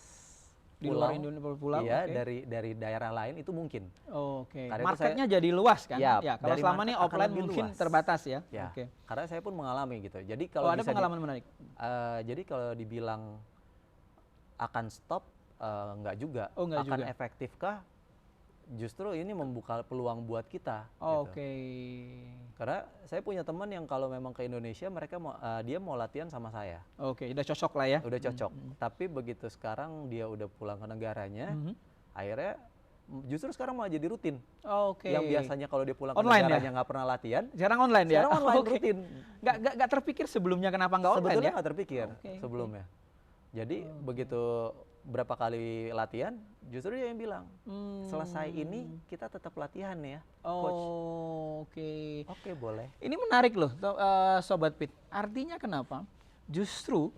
Di luar Indonesia pulau, iya, oke. dari daerah lain itu mungkin. Oke. Karena itu Marketnya jadi luas kan? Ya, Kalau dari selama ini market akan offline lebih mungkin luas. terbatas ya. Ya, Oke. karena saya pun mengalami gitu. Jadi Oh, kalau ada bisa pengalaman menarik. jadi kalau dibilang akan stop, nggak juga. Oh, nggak Akan juga. efektifkah? Justru ini membuka peluang buat kita. Oke. Gitu. Karena saya punya teman yang kalau memang ke Indonesia, dia mau latihan sama saya. Oke, udah cocok lah ya. Udah cocok. Tapi begitu sekarang dia udah pulang ke negaranya, Mhm. akhirnya justru sekarang malah jadi rutin. Oke. Yang biasanya kalau dia pulang ke Online negaranya nggak pernah latihan, Sekarang online ya? sekarang online Oke. rutin. Nggak terpikir sebelumnya kenapa nggak online Sebetulnya ya? nggak terpikir Oke, sebelumnya. Jadi begitu berapa kali latihan, justru dia yang bilang, selesai ini kita tetap latihan ya, coach. Oke. Oke, boleh. Ini menarik loh, Sobat Pit. Artinya kenapa? Justru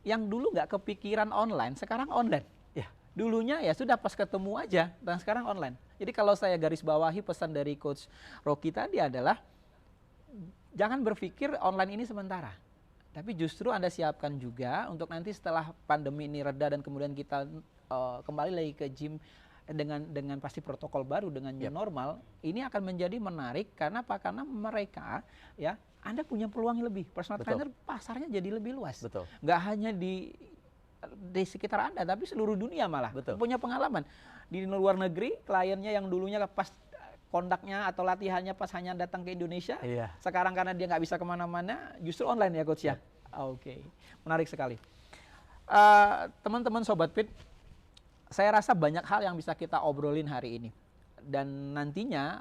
yang dulu nggak kepikiran online, sekarang online. Ya, Dulunya ya sudah pas ketemu aja, dan sekarang online. Jadi kalau saya garis bawahi pesan dari Coach Rocky tadi adalah, jangan berpikir online ini sementara. Tapi justru Anda siapkan juga untuk nanti setelah pandemi ini reda dan kemudian kita kembali lagi ke gym dengan pasti protokol baru dengan new normal, ini akan menjadi menarik karena apa? Karena mereka ya Anda punya peluang yang lebih. Personal trainer pasarnya jadi lebih luas. betul. Nggak hanya di sekitar Anda tapi seluruh dunia malah. Betul. Punya pengalaman. Di luar negeri kliennya yang dulunya pas kondaknya atau latihannya pas hanya datang ke Indonesia, Iya. sekarang karena dia nggak bisa kemana-mana, justru online ya Coach ya? Oke, menarik sekali. Teman-teman Sobat Fit, saya rasa banyak hal yang bisa kita obrolin hari ini. Dan nantinya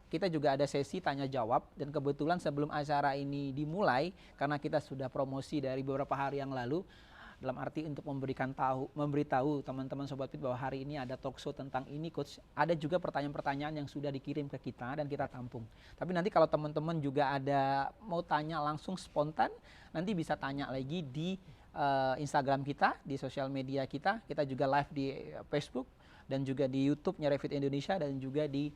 kita juga ada sesi tanya jawab, dan kebetulan sebelum acara ini dimulai, karena kita sudah promosi dari beberapa hari yang lalu, dalam arti untuk memberitahu teman-teman Sobat Fit bahwa hari ini ada talk show tentang ini Coach. Ada juga pertanyaan-pertanyaan yang sudah dikirim ke kita dan kita tampung. Tapi nanti kalau teman-teman juga ada mau tanya langsung spontan, nanti bisa tanya lagi di Instagram kita, di sosial media kita. Kita juga live di Facebook dan juga di YouTube-nya Revit Indonesia dan juga di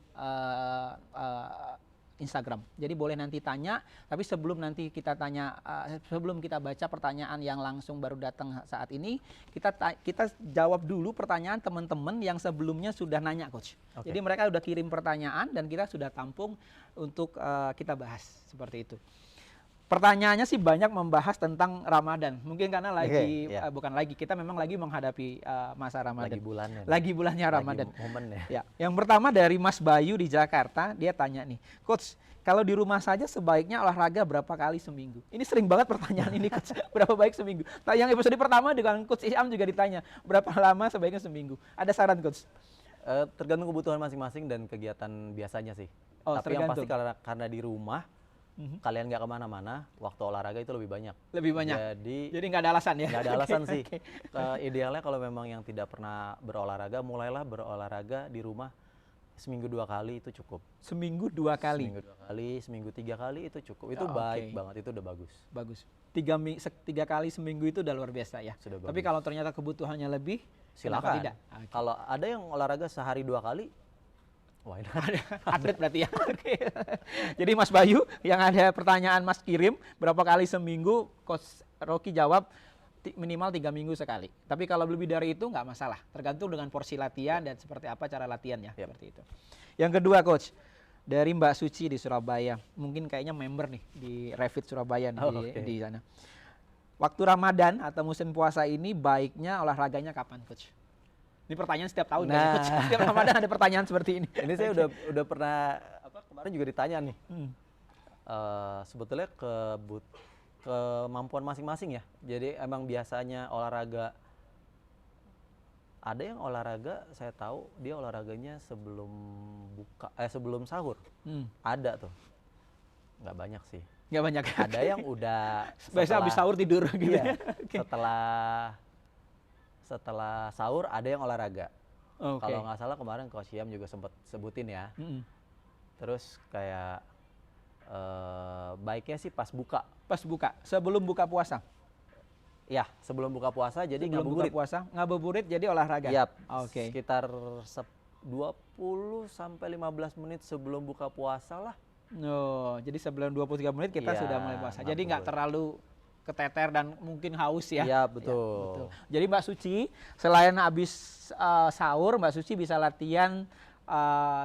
Instagram. Jadi boleh nanti tanya, tapi sebelum nanti kita tanya, sebelum kita baca pertanyaan yang langsung baru datang saat ini, kita jawab dulu pertanyaan teman-teman yang sebelumnya sudah nanya Coach. Oke. Jadi mereka sudah kirim pertanyaan dan kita sudah tampung untuk kita bahas seperti itu. Pertanyaannya sih banyak membahas tentang Ramadan. Mungkin karena lagi bukan lagi, kita memang lagi menghadapi masa Ramadan. Lagi bulannya. Lagi bulannya Ramadan. Lagi momen ya. Ya, yang pertama dari Mas Bayu di Jakarta, dia tanya nih, Coach, kalau di rumah saja sebaiknya olahraga berapa kali seminggu? Ini sering banget pertanyaan ini, Coach. Berapa baik seminggu? Nah, yang episode pertama dengan Coach Isyam juga ditanya, berapa lama sebaiknya seminggu? Ada saran, Coach? Tergantung kebutuhan masing-masing dan kegiatan biasanya sih. Oh, Tapi yang pasti tergantung. karena di rumah, kalian nggak kemana-mana, waktu olahraga itu lebih banyak. Lebih banyak. Jadi nggak ada alasan ya? nggak ada alasan sih. Oke. Idealnya kalau memang yang tidak pernah berolahraga, mulailah berolahraga di rumah seminggu 2 kali itu cukup. Seminggu 2 kali. Seminggu 2 kali, seminggu 3 kali itu cukup. Itu Oke. baik banget, itu udah bagus. Bagus. 3 kali seminggu itu udah luar biasa ya. Sudah Tapi bagus. kalau ternyata kebutuhannya lebih, kenapa Silakan. tidak? Oke. Kalau ada yang olahraga sehari 2 kali, why not? Atlet berarti ya. Oke. Jadi Mas Bayu yang ada pertanyaan Mas kirim berapa kali seminggu, Coach Rocky jawab minimal 3 minggu sekali. Tapi kalau lebih dari itu nggak masalah. Tergantung dengan porsi latihan dan seperti apa cara latihan ya. Seperti itu. Yang kedua Coach, dari Mbak Suci di Surabaya. Mungkin kayaknya member nih di Revit Surabaya nih di sana. Waktu Ramadan atau musim puasa ini baiknya olahraganya kapan Coach? Ini pertanyaan setiap tahun ya, Coach. Setiap Ramadan ada pertanyaan seperti ini. Ini saya udah pernah kemarin juga ditanya nih. Sebetulnya kemampuan masing-masing ya. Jadi emang biasanya olahraga, ada yang olahraga saya tahu dia olahraganya sebelum sahur. Ada tuh. Nggak banyak sih. Nggak banyak. Ada yang udah biasa habis sahur tidur gitu iya, ya. Oke. Setelah sahur ada yang olahraga. Oke. Kalau nggak salah kemarin Coach Syam juga sempat sebutin ya. Terus kayak baiknya sih pas buka. Pas buka, sebelum buka puasa. Ya, sebelum buka puasa jadi Sebelum ngabuburit. buka puasa, ngabuburit jadi olahraga. Yap. Oke. Sekitar 20 sampai 15 menit sebelum buka puasa lah. Oh, jadi sebelum 23 menit kita Iya, sudah mulai puasa. Jadi nggak ngabuburit. terlalu keteter dan mungkin haus ya. Iya, Ya, betul. Jadi Mbak Suci, selain habis sahur, Mbak Suci bisa latihan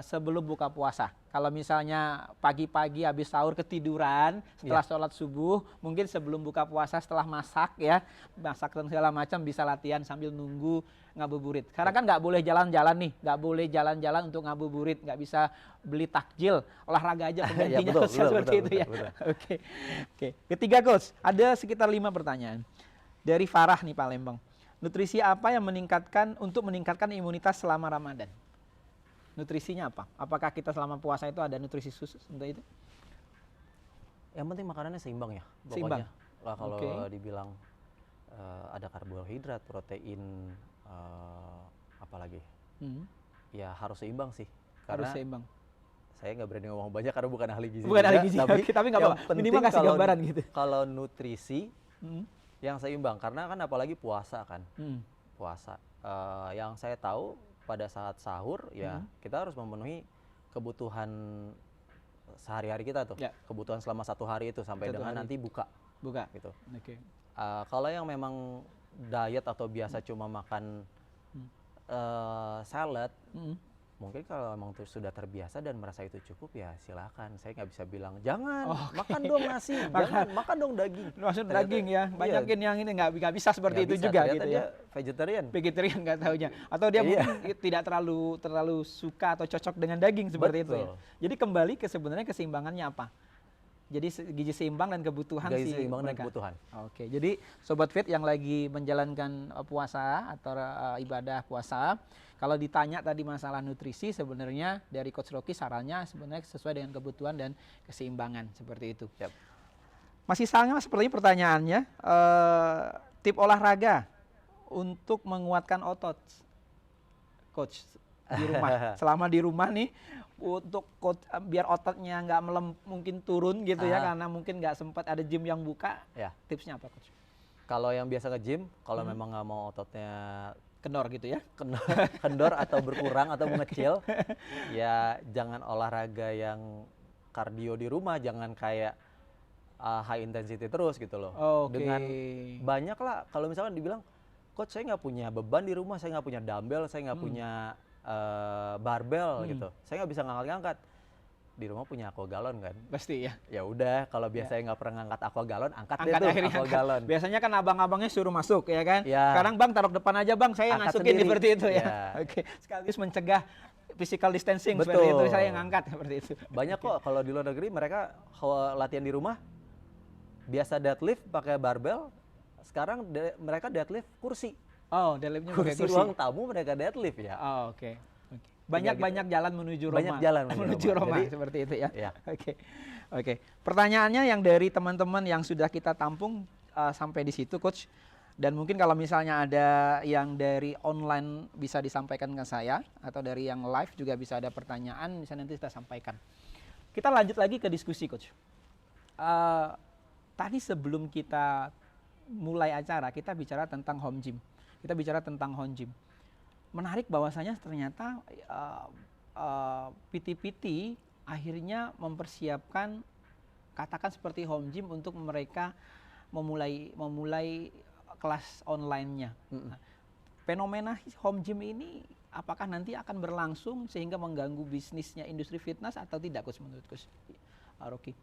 sebelum buka puasa. Kalau misalnya pagi-pagi habis sahur ketiduran, setelah sholat subuh, mungkin sebelum buka puasa, setelah masak ya, masak dan segala macam bisa latihan sambil nunggu ngabuburit. Sekarang kan nggak boleh jalan-jalan nih, nggak boleh jalan-jalan untuk ngabuburit, nggak bisa beli takjil, olahraga aja penggantinya betul, Coach, betul, seperti betul, itu ya. betul. Oke, oke. Ketiga Coach, ada sekitar 5 pertanyaan dari Farah nih Palembang. Nutrisi apa yang meningkatkan imunitas selama Ramadan? Nutrisinya apa? Apakah kita selama puasa itu ada nutrisi khusus untuk itu? Yang penting makanannya seimbang ya. Seimbang? Pokoknya lah kalau Oke. dibilang ada karbohidrat, protein, apalagi Hmm, ya harus seimbang sih. harus Karena seimbang. saya nggak berani ngomong banyak karena bukan ahli gizi Bukan juga, ahli gizi, oke, tapi nggak yang apa-apa. penting Minimal kasih kalau gambaran gitu. kalau nutrisi Hmm, yang seimbang, karena kan apalagi puasa kan. hmm, Puasa. Yang saya tahu pada saat sahur ya kita harus memenuhi kebutuhan sehari-hari kita tuh. Ya. Kebutuhan selama 1 hari itu sampai Satu dengan hari. nanti buka buka. gitu. Oke. Kalau yang memang diet atau biasa cuma makan salad, Hmm. mungkin kalau memang sudah terbiasa dan merasa itu cukup ya silakan. Saya nggak bisa bilang jangan Oke. makan dong nasi, jangan makan dong daging. Maksud Ternyata- daging ya, banyakin yang ini nggak bisa seperti nggak itu bisa, juga ternyata gitu dia ya. vegetarian. Vegetarian nggak taunya, atau dia Iya. mungkin tidak terlalu suka atau cocok dengan daging seperti itu ya. Betul. Jadi kembali ke sebenarnya keseimbangannya apa? Jadi gizi seimbang dan kebutuhan Gizi si seimbang dan mereka. kebutuhan. Oke, jadi Sobat Fit yang lagi menjalankan puasa atau ibadah puasa, kalau ditanya tadi masalah nutrisi, sebenarnya dari Coach Rocky sarannya sebenarnya sesuai dengan kebutuhan dan keseimbangan seperti itu. Yap. Masih sama seperti pertanyaannya, tip olahraga untuk menguatkan otot, Coach, di rumah. Selama di rumah nih, untuk biar ototnya nggak mungkin turun gitu ya, karena mungkin nggak sempat ada gym yang buka. Ya. Tipsnya apa, Coach? Kalau yang biasa nge-gym, kalau memang nggak mau ototnya Kendor gitu ya? kendor atau berkurang atau mengecil, ya jangan olahraga yang kardio di rumah, jangan kayak high intensity terus gitu loh. Oke. Dengan banyak lah, kalau misalkan dibilang, coach saya nggak punya beban di rumah, saya nggak punya dumbbell, saya nggak punya barbell gitu, saya nggak bisa ngangkat-ngangkat. Di rumah punya aqua galon kan? Pasti ya. Ya udah, kalau biasanya nggak pernah ngangkat aqua galon, angkat deh Angkat tuh akhirnya aqua angkat. galon. Biasanya kan abang-abangnya suruh masuk ya kan? Ya. Sekarang bang taruh depan aja bang, saya Angkat masukin sendiri. seperti itu ya. Ya. Oke, sekaligus mencegah physical distancing Betul. seperti itu, saya yang angkat seperti itu. Banyak kok kalau di luar negeri mereka kalau latihan di rumah biasa deadlift pakai barbell, sekarang mereka deadlift kursi. Oh, deadliftnya pakai Kursi kursi. ruang tamu mereka deadlift ya. Oh, oke. Banyak jalan menuju Roma. Banyak jalan menuju Roma. Jadi, Seperti itu ya. ya. Oke. Oke. Pertanyaannya yang dari teman-teman yang sudah kita tampung sampai di situ, Coach. Dan mungkin kalau misalnya ada yang dari online bisa disampaikan ke saya, atau dari yang live juga bisa ada pertanyaan, bisa nanti kita sampaikan. Kita lanjut lagi ke diskusi, Coach. Tadi sebelum kita mulai acara, kita bicara tentang home gym. Kita bicara tentang home gym. Menarik bahwasanya ternyata PT-PT akhirnya mempersiapkan, katakan seperti home gym untuk mereka memulai kelas online-nya. Nah, fenomena home gym ini apakah nanti akan berlangsung sehingga mengganggu bisnisnya industri fitness atau tidak, Coach, menurut Coach Rocky?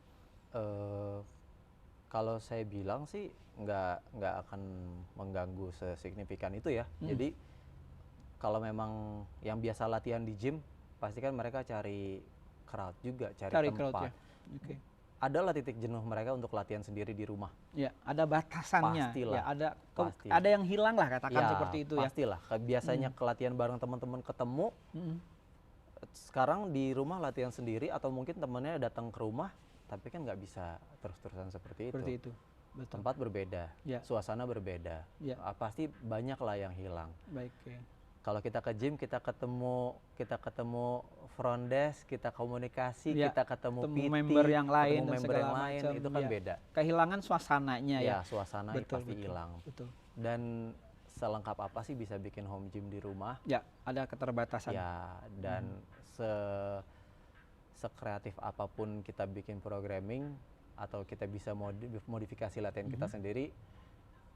Kalau saya bilang sih nggak akan mengganggu sesignifikan itu ya. Jadi kalau memang yang biasa latihan di gym, pasti kan mereka cari crowd juga, cari tempat. Crowd ya. Oke. Adalah titik jenuh mereka untuk latihan sendiri di rumah. Ya, ada batasannya. Pastilah. Ya, Pasti. ada yang hilang lah, katakan Ya, seperti itu ya. pastilah. Biasanya kelatihan bareng teman-teman ketemu, sekarang di rumah latihan sendiri atau mungkin temennya datang ke rumah, tapi kan nggak bisa terus-terusan seperti itu. Seperti itu. Betul. Tempat berbeda, Ya. suasana berbeda. Ya. Pasti banyak lah yang hilang. Baik. Oke. Kalau kita ke gym, kita ketemu front desk, kita komunikasi, Ya, kita ketemu PT, member yang lain ketemu dan member segala yang lain, macam, itu kan ya. beda. Kehilangan suasananya ya. Ya, suasana pasti hilang. Betul. Dan selengkap apa sih bisa bikin home gym di rumah? Ya, ada keterbatasan. Ya, dan sekreatif apapun kita bikin programming, atau kita bisa modifikasi latihan kita sendiri,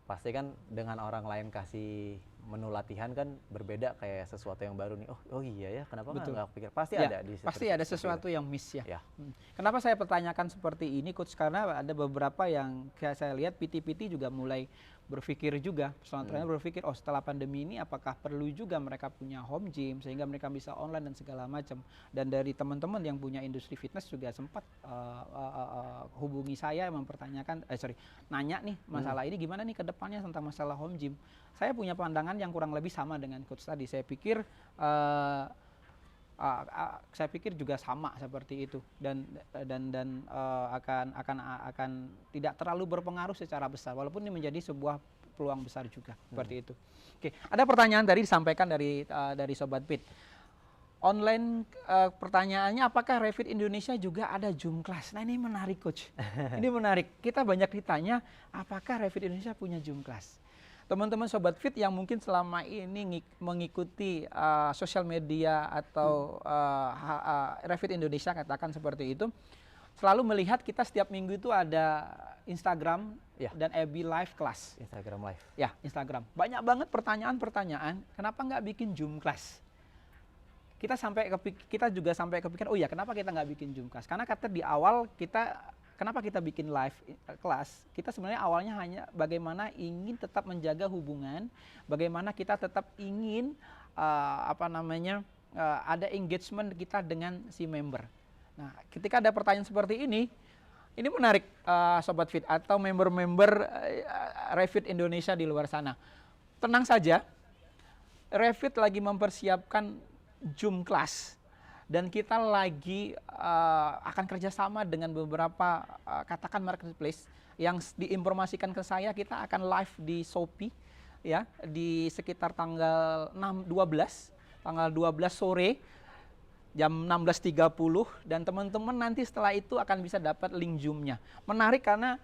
pasti kan dengan orang lain kasih menu latihan kan berbeda, kayak sesuatu yang baru nih. Oh iya ya, kenapa nggak kepikir? Pasti Ya, ada di pasti ada sesuatu yang miss ya. Ya. Kenapa saya pertanyakan seperti ini, Coach? Karena ada beberapa yang kayak saya lihat PT-PT juga mulai berpikir juga, personal trainer berpikir, oh setelah pandemi ini apakah perlu juga mereka punya home gym sehingga mereka bisa online dan segala macam. Dan dari teman-teman yang punya industri fitness juga sempat hubungi saya mempertanyakan, nanya nih masalah ini gimana nih ke depannya tentang masalah home gym. Saya punya pandangan yang kurang lebih sama dengan Coach tadi. Saya pikir juga sama seperti itu, dan akan tidak terlalu berpengaruh secara besar, walaupun ini menjadi sebuah peluang besar juga seperti itu. Oke, ada pertanyaan tadi disampaikan dari Sobat Pit. Online, pertanyaannya apakah Revit Indonesia juga ada Zoom class? Nah ini menarik Coach, ini menarik. Kita banyak ditanya apakah Revit Indonesia punya Zoom class. Teman-teman Sobat Fit yang mungkin selama ini mengikuti sosial media atau Revit Indonesia, katakan seperti itu, selalu melihat kita setiap minggu itu ada Instagram dan FB Live Class. Instagram Live. Ya, Instagram. Banyak banget pertanyaan-pertanyaan, kenapa nggak bikin Zoom Class? Kita juga sampai kepikiran, oh ya kenapa kita nggak bikin Zoom Class? Karena kata di awal kenapa kita bikin live class? Kita sebenarnya awalnya hanya bagaimana ingin tetap menjaga hubungan, bagaimana kita tetap ingin ada engagement kita dengan si member. Nah, ketika ada pertanyaan seperti ini menarik Sobat Fit atau member-member Revit Indonesia di luar sana. Tenang saja, Revit lagi mempersiapkan Zoom class. Dan kita lagi akan kerjasama dengan beberapa katakan marketplace yang diinformasikan ke saya, kita akan live di Shopee ya di sekitar tanggal 12 sore jam 16.30, dan teman-teman nanti setelah itu akan bisa dapat link Zoom-nya. Menarik karena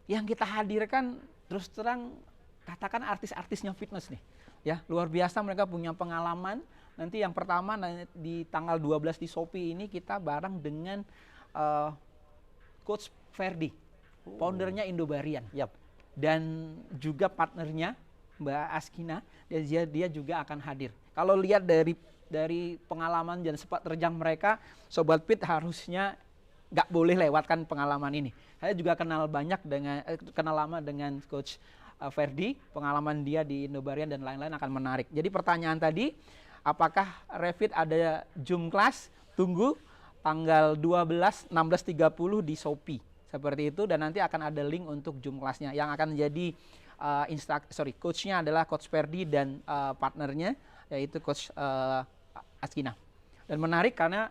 yang kita hadirkan terus terang katakan artis-artisnya fitness nih. Ya, luar biasa, mereka punya pengalaman. Nanti yang pertama di tanggal 12 di Shopee ini kita bareng dengan Coach Ferdi, foundernya Indobarian. Dan juga partnernya Mbak Askina, dan dia juga akan hadir. Kalau lihat dari pengalaman dan sepak terjang mereka, Sobat Pit harusnya nggak boleh lewatkan pengalaman ini. Saya juga kenal lama dengan Coach Ferdi, pengalaman dia di Indobarian dan lain-lain akan menarik. Jadi pertanyaan tadi, apakah Revit ada Zoom class? Tunggu tanggal 12 16.30 di Shopee. Seperti itu, dan nanti akan ada link untuk Zoom class-nya yang akan jadi coach-nya adalah Coach Ferdi dan partnernya yaitu Coach Askina. Dan menarik karena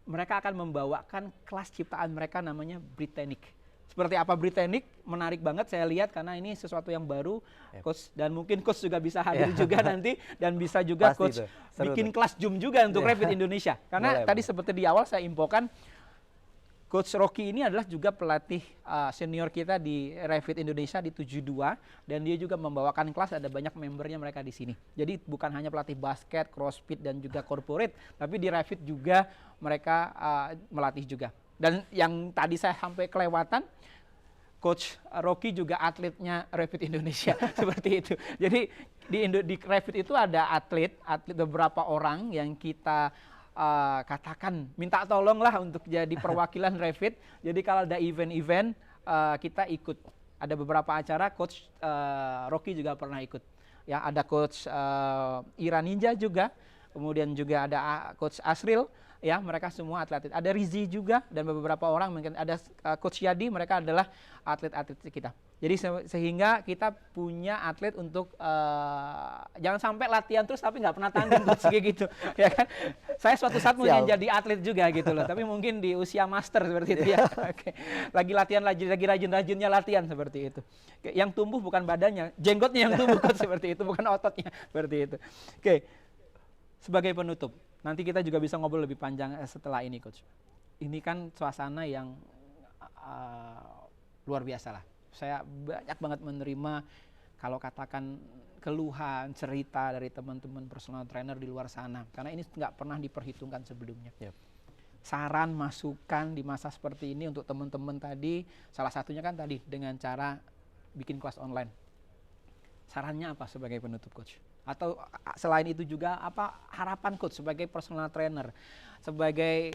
mereka akan membawakan kelas ciptaan mereka namanya Britannic. Seperti apa Britannic? Menarik banget saya lihat karena ini sesuatu yang baru, Coach, dan mungkin Coach juga bisa hadir juga nanti, dan bisa juga pasti Coach bikin kelas Zoom juga untuk Revit Indonesia. Karena tadi seperti di awal saya infokan, Coach Rocky ini adalah juga pelatih senior kita di Revit Indonesia di 72, dan dia juga membawakan kelas, ada banyak membernya mereka di sini. Jadi bukan hanya pelatih basket, crossfit dan juga corporate, tapi di Revit juga mereka melatih juga. Dan yang tadi saya sampai kelewatan, Coach Rocky juga atletnya Revit Indonesia seperti itu. Jadi di Revit itu ada atlet beberapa orang yang kita katakan minta tolong lah untuk jadi perwakilan Revit. Jadi kalau ada event-event kita ikut. Ada beberapa acara Coach Rocky juga pernah ikut. Ya, ada Coach Ira Ninja juga, kemudian juga ada Coach Asril. Ya, mereka semua atlet. Ada Rizi juga dan beberapa orang, mungkin ada Coach Yadi, mereka adalah atlet-atlet kita. Jadi sehingga kita punya atlet untuk jangan sampai latihan terus tapi nggak pernah tanding kayak gitu, ya kan? Saya suatu saat mau jadi atlet juga gitu loh, tapi mungkin di usia master seperti itu ya. Oke. Lagi latihan lagi rajin-rajinnya latihan seperti itu. Yang tumbuh bukan badannya, jenggotnya yang tumbuh seperti itu, bukan ototnya seperti itu. Oke. Sebagai penutup, nanti kita juga bisa ngobrol lebih panjang setelah ini, Coach. Ini kan suasana yang luar biasa lah. Saya banyak banget menerima kalau katakan keluhan, cerita dari teman-teman personal trainer di luar sana. Karena ini nggak pernah diperhitungkan sebelumnya. saran, masukan di masa seperti ini untuk teman-teman tadi? Salah satunya kan tadi dengan cara bikin kelas online. Sarannya apa sebagai penutup coach? Atau selain itu juga apa harapan coach sebagai personal trainer, sebagai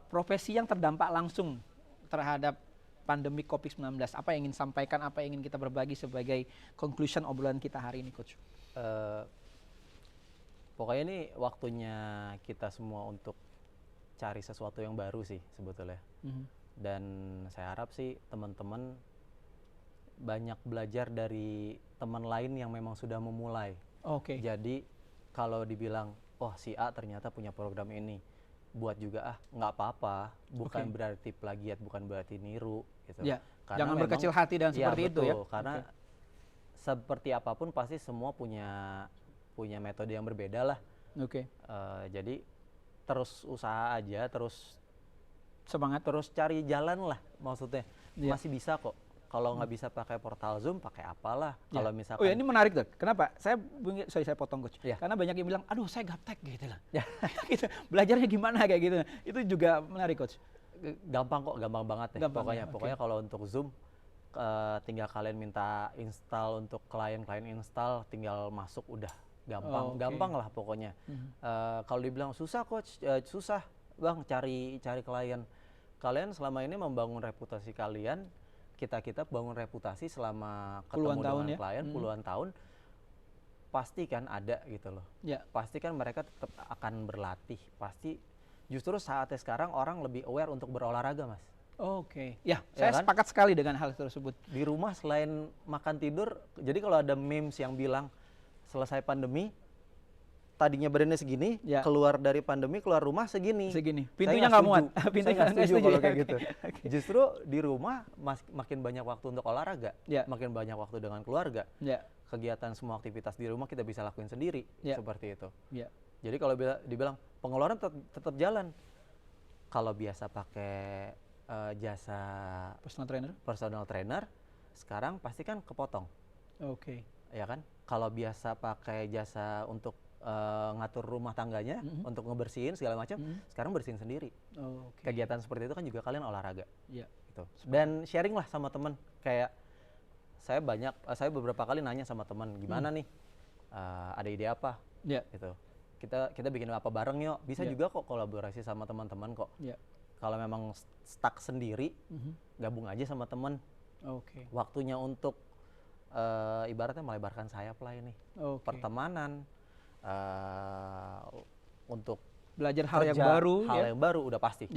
profesi yang terdampak langsung terhadap pandemi COVID-19? Apa yang ingin sampaikan, apa yang ingin kita berbagi sebagai conclusion obrolan kita hari ini coach? Pokoknya ini waktunya kita semua untuk cari sesuatu yang baru sih sebetulnya. Dan saya harap sih teman-teman banyak belajar dari teman lain yang memang sudah memulai. Oke. Jadi kalau dibilang, oh si A ternyata punya program ini, buat juga nggak apa-apa. Bukan berarti plagiat, bukan berarti niru gitu. Ya, Karena jangan memang, berkecil hati dan seperti itu ya. Karena seperti apapun pasti semua punya metode yang berbeda lah. Jadi terus usaha aja, terus semangat, terus cari jalan lah maksudnya. Masih bisa kok. Kalau nggak bisa pakai portal Zoom, pakai apalah. Kalau misalkan. Oh ya, ini menarik tuh. Kenapa? Saya potong coach. Karena banyak yang bilang, aduh saya gaptek gitu lah. Gitu. Belajarnya gimana kayak gitu. Itu juga menarik coach. Gampang kok, gampang banget ya. Pokoknya kalau untuk Zoom, tinggal kalian minta install untuk klien-klien install, tinggal masuk udah gampang lah pokoknya. Kalau dibilang susah coach, susah bang cari klien. Kalian selama ini membangun reputasi kalian. Kita bangun reputasi selama ketemu dengan klien puluhan tahun, pasti kan ada gitu loh. Pasti kan mereka tetap akan berlatih. Pasti justru saatnya sekarang orang lebih aware untuk berolahraga, Mas. Saya sepakat sekali dengan hal tersebut. Di rumah selain makan tidur, jadi kalau ada memes yang bilang selesai pandemi, tadinya badannya segini, keluar dari pandemi, keluar rumah segini. Pintunya nggak muat. Pintunya nggak setuju kalau kayak gitu. Justru di rumah makin banyak waktu untuk olahraga, makin banyak waktu dengan keluarga. Kegiatan semua aktivitas di rumah kita bisa lakuin sendiri, seperti itu. Jadi kalau dibilang pengeluaran tetap jalan. Kalau biasa pakai jasa personal trainer, sekarang pasti kan kepotong. Ya kan? Kalau biasa pakai jasa untuk ngatur rumah tangganya, untuk ngebersihin segala macam, sekarang bersihin sendiri. Kegiatan seperti itu kan juga kalian olahraga. Gitu. Dan sharing lah sama teman. Kayak saya beberapa kali nanya sama teman, gimana nih, ada ide apa? Gitu. Kita bikin apa bareng yuk. Bisa juga kok kolaborasi sama teman-teman kok. Kalau memang stuck sendiri, gabung aja sama teman. Waktunya untuk ibaratnya melebarkan sayap lah ini. Pertemanan. Untuk belajar hal yang baru udah pasti.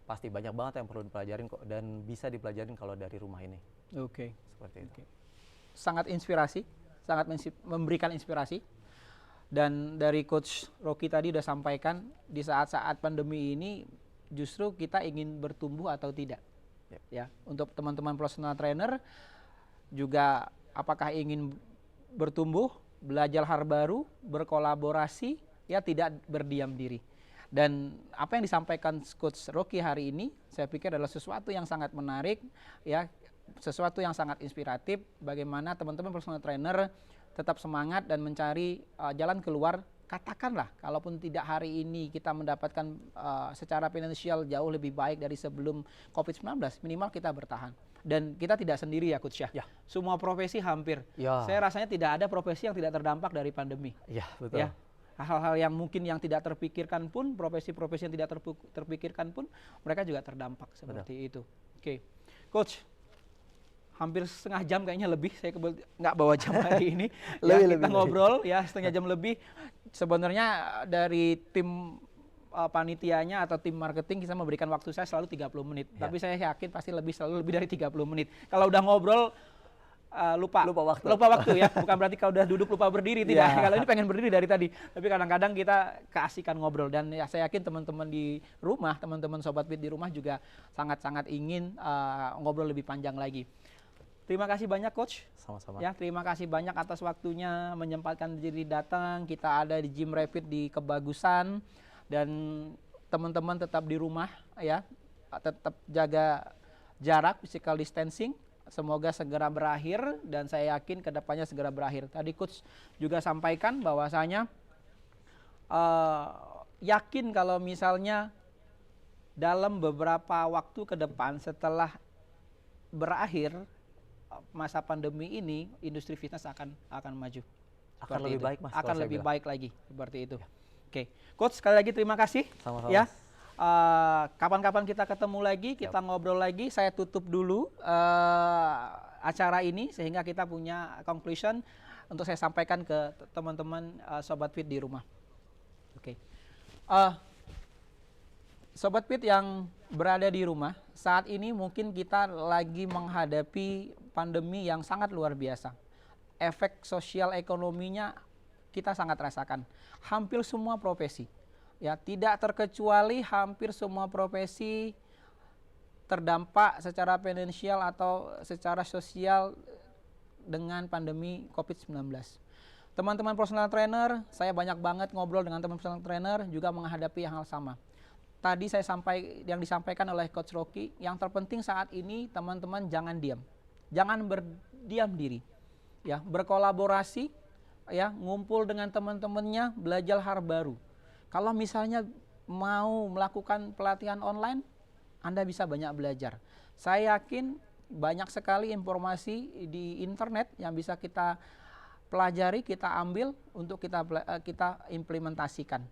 Pasti banyak banget yang perlu dipelajarin kok, dan bisa dipelajarin kalau dari rumah ini. Seperti itu. Sangat inspirasi, sangat memberikan inspirasi. Dan dari Coach Rocky tadi udah sampaikan, di saat-saat pandemi ini justru kita ingin bertumbuh atau tidak. Ya, untuk teman-teman personal trainer juga apakah ingin bertumbuh, belajar hal baru, berkolaborasi, ya tidak berdiam diri. Dan apa yang disampaikan Coach Rocky hari ini, saya pikir adalah sesuatu yang sangat menarik, ya, sesuatu yang sangat inspiratif. Bagaimana teman-teman personal trainer tetap semangat dan mencari jalan keluar. Katakanlah, kalaupun tidak hari ini kita mendapatkan secara finansial jauh lebih baik dari sebelum COVID-19, minimal kita bertahan. Dan kita tidak sendiri ya Coach ya. Semua profesi hampir. Saya rasanya tidak ada profesi yang tidak terdampak dari pandemi. Betul. Hal-hal yang mungkin yang tidak terpikirkan pun, profesi-profesi yang tidak terpikirkan pun, mereka juga terdampak seperti itu. Coach, hampir setengah jam kayaknya lebih, saya nggak bawa jam hari ini. Kita ngobrol ya setengah jam lebih. Sebenarnya dari tim panitianya atau tim marketing kita memberikan waktu saya selalu 30 menit. Tapi saya yakin pasti selalu lebih dari 30 menit. Kalau udah ngobrol lupa waktu ya. Bukan berarti kalau udah duduk lupa berdiri, tidak. Kalau ini pengen berdiri dari tadi. Tapi kadang-kadang kita keasikan ngobrol, dan ya saya yakin teman-teman di rumah, teman-teman Sobat Fit di rumah juga sangat-sangat ingin ngobrol lebih panjang lagi. Terima kasih banyak Coach. Sama-sama. Ya, terima kasih banyak atas waktunya menyempatkan diri datang. Kita ada di Gym Rapid di Kebagusan, dan teman-teman tetap di rumah ya. Tetap jaga jarak, physical distancing. Semoga segera berakhir, dan saya yakin kedepannya segera berakhir. Tadi Coach juga sampaikan bahwasanya yakin kalau misalnya dalam beberapa waktu ke depan setelah berakhir masa pandemi ini, industri fitness akan maju. Akan Seperti lebih itu. baik, Mas, Akan kalau saya lebih bilang. baik lagi seperti itu. Oke, Coach sekali lagi terima kasih. Sama-sama, Ya, Mas. kapan-kapan kita ketemu lagi, kita ngobrol lagi. Saya tutup dulu acara ini sehingga kita punya conclusion untuk saya sampaikan ke teman-teman Sobat Fit di rumah. Oke, Sobat Fit yang berada di rumah, saat ini mungkin kita lagi menghadapi pandemi yang sangat luar biasa. Efek sosial ekonominya kita sangat rasakan. Hampir semua profesi, ya tidak terkecuali hampir semua profesi terdampak secara finansial atau secara sosial dengan pandemi COVID-19. Teman-teman personal trainer, saya banyak banget ngobrol dengan teman personal trainer juga menghadapi hal sama. Tadi yang disampaikan oleh Coach Rocky, yang terpenting saat ini teman-teman jangan diam. Jangan berdiam diri. Ya, berkolaborasi, ya, ngumpul dengan teman-temannya, belajar hal baru. Kalau misalnya mau melakukan pelatihan online, Anda bisa banyak belajar. Saya yakin banyak sekali informasi di internet yang bisa kita pelajari, kita ambil untuk kita implementasikan.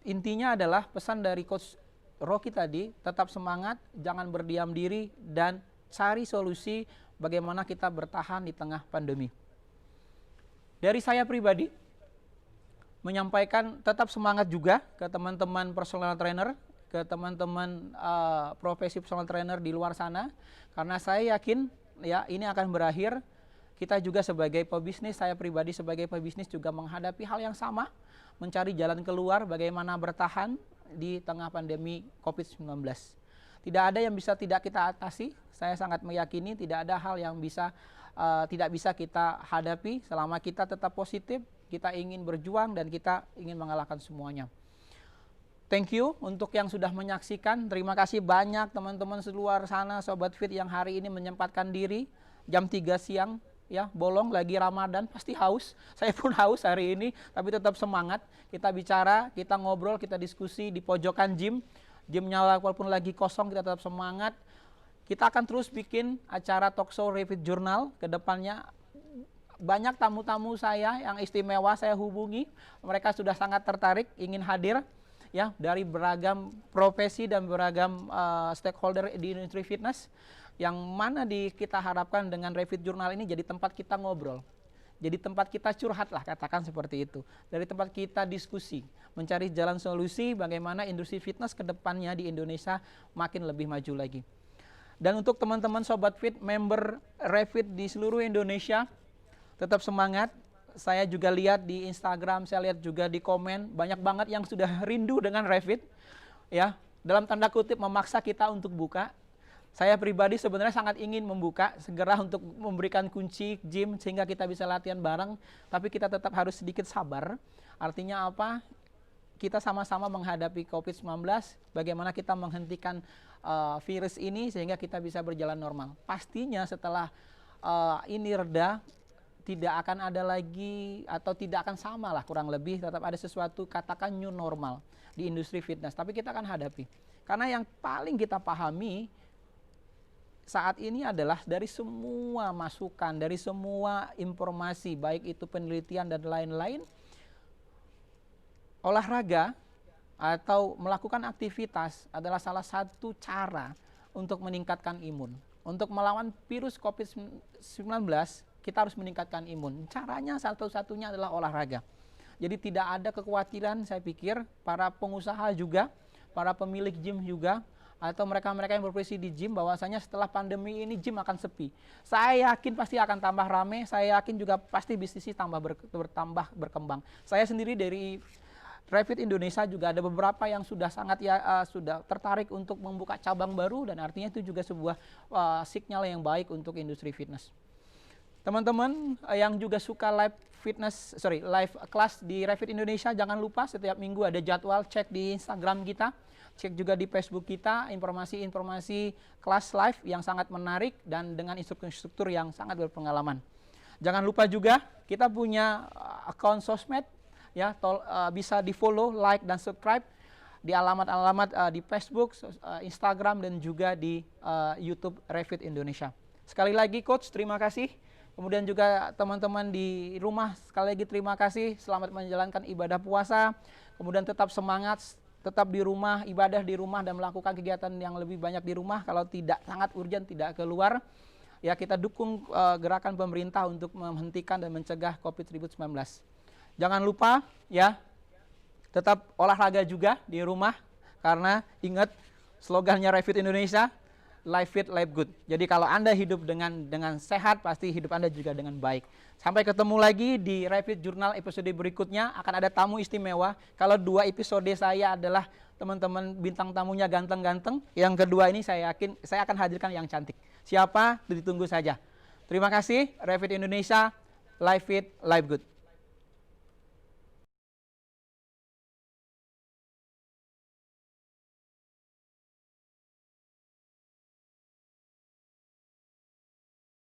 Intinya adalah pesan dari Coach Rocky tadi, tetap semangat, jangan berdiam diri, dan cari solusi bagaimana kita bertahan di tengah pandemi. Dari saya pribadi, menyampaikan tetap semangat juga ke teman-teman personal trainer, ke teman-teman profesi personal trainer di luar sana, karena saya yakin ya ini akan berakhir. Kita juga sebagai pebisnis, saya pribadi sebagai pebisnis juga menghadapi hal yang sama, mencari jalan keluar bagaimana bertahan di tengah pandemi COVID-19. Tidak ada yang bisa tidak kita atasi, saya sangat meyakini tidak ada hal yang tidak bisa kita hadapi selama kita tetap positif, kita ingin berjuang dan kita ingin mengalahkan semuanya. Thank you untuk yang sudah menyaksikan, terima kasih banyak teman-teman seluar sana Sobat Fit yang hari ini menyempatkan diri jam 3 siang. Ya, bolong lagi Ramadan pasti haus. Saya pun haus hari ini, tapi tetap semangat. Kita bicara, kita ngobrol, kita diskusi di pojokan gym. Gymnya walaupun lagi kosong, kita tetap semangat. Kita akan terus bikin acara talkshow Refit Journal ke depannya. Banyak tamu-tamu saya yang istimewa saya hubungi. Mereka sudah sangat tertarik, ingin hadir. Ya, dari beragam profesi dan beragam stakeholder di industri fitness. Yang mana kita harapkan dengan Refit Journal ini jadi tempat kita ngobrol. Jadi tempat kita curhat lah, katakan seperti itu. Dari tempat kita diskusi, mencari jalan solusi bagaimana industri fitness ke depannya di Indonesia makin lebih maju lagi. Dan untuk teman-teman Sobat Fit, member Refit di seluruh Indonesia, tetap semangat. Saya juga lihat di Instagram, saya lihat juga di komen, banyak banget yang sudah rindu dengan Refit. Ya, dalam tanda kutip memaksa kita untuk buka. Saya pribadi sebenarnya sangat ingin membuka, segera untuk memberikan kunci gym sehingga kita bisa latihan bareng, tapi kita tetap harus sedikit sabar. Artinya apa? Kita sama-sama menghadapi COVID-19, bagaimana kita menghentikan virus ini sehingga kita bisa berjalan normal. Pastinya setelah ini reda, tidak akan ada lagi atau tidak akan sama lah kurang lebih, tetap ada sesuatu katakan new normal di industri fitness, tapi kita akan hadapi. Karena yang paling kita pahami saat ini adalah dari semua masukan, dari semua informasi, baik itu penelitian dan lain-lain, olahraga atau melakukan aktivitas adalah salah satu cara untuk meningkatkan imun. Untuk melawan virus COVID-19, kita harus meningkatkan imun. Caranya satu-satunya adalah olahraga. Jadi tidak ada kekhawatiran, saya pikir, para pengusaha juga, para pemilik gym juga, atau mereka-mereka yang berprofesi di gym, bahwasanya setelah pandemi ini gym akan sepi. Saya yakin pasti akan tambah rame, saya yakin juga pasti bisnisnya bertambah berkembang. Saya sendiri dari Refit Indonesia juga ada beberapa yang sudah sudah tertarik untuk membuka cabang baru, dan artinya itu juga sebuah sinyal yang baik untuk industri fitness. Teman-teman yang juga suka live class di Refit Indonesia, jangan lupa setiap minggu ada jadwal, cek di Instagram kita. Cek juga di Facebook kita informasi-informasi kelas live yang sangat menarik dan dengan instruktur-instruktur yang sangat berpengalaman. Jangan lupa juga kita punya akun sosmed ya, bisa di-follow, like dan subscribe di alamat-alamat di Facebook, Instagram dan juga di YouTube Revit Indonesia. Sekali lagi Coach, terima kasih. Kemudian juga teman-teman di rumah, sekali lagi terima kasih. Selamat menjalankan ibadah puasa. Kemudian tetap semangat, tetap di rumah, ibadah di rumah dan melakukan kegiatan yang lebih banyak di rumah. Kalau tidak sangat urgent, tidak keluar. Ya, kita dukung gerakan pemerintah untuk menghentikan dan mencegah COVID-19. Jangan lupa ya, tetap olahraga juga di rumah, karena ingat slogannya Revit Indonesia, Live Fit, Live Good. Jadi kalau Anda hidup dengan sehat, pasti hidup Anda juga dengan baik. Sampai ketemu lagi di Revit Journal episode berikutnya, akan ada tamu istimewa. Kalau 2 episode saya adalah teman-teman bintang tamunya ganteng-ganteng, yang kedua ini saya yakin saya akan hadirkan yang cantik. Siapa? Ditunggu saja. Terima kasih, Revit Indonesia, Live Fit, Live Good.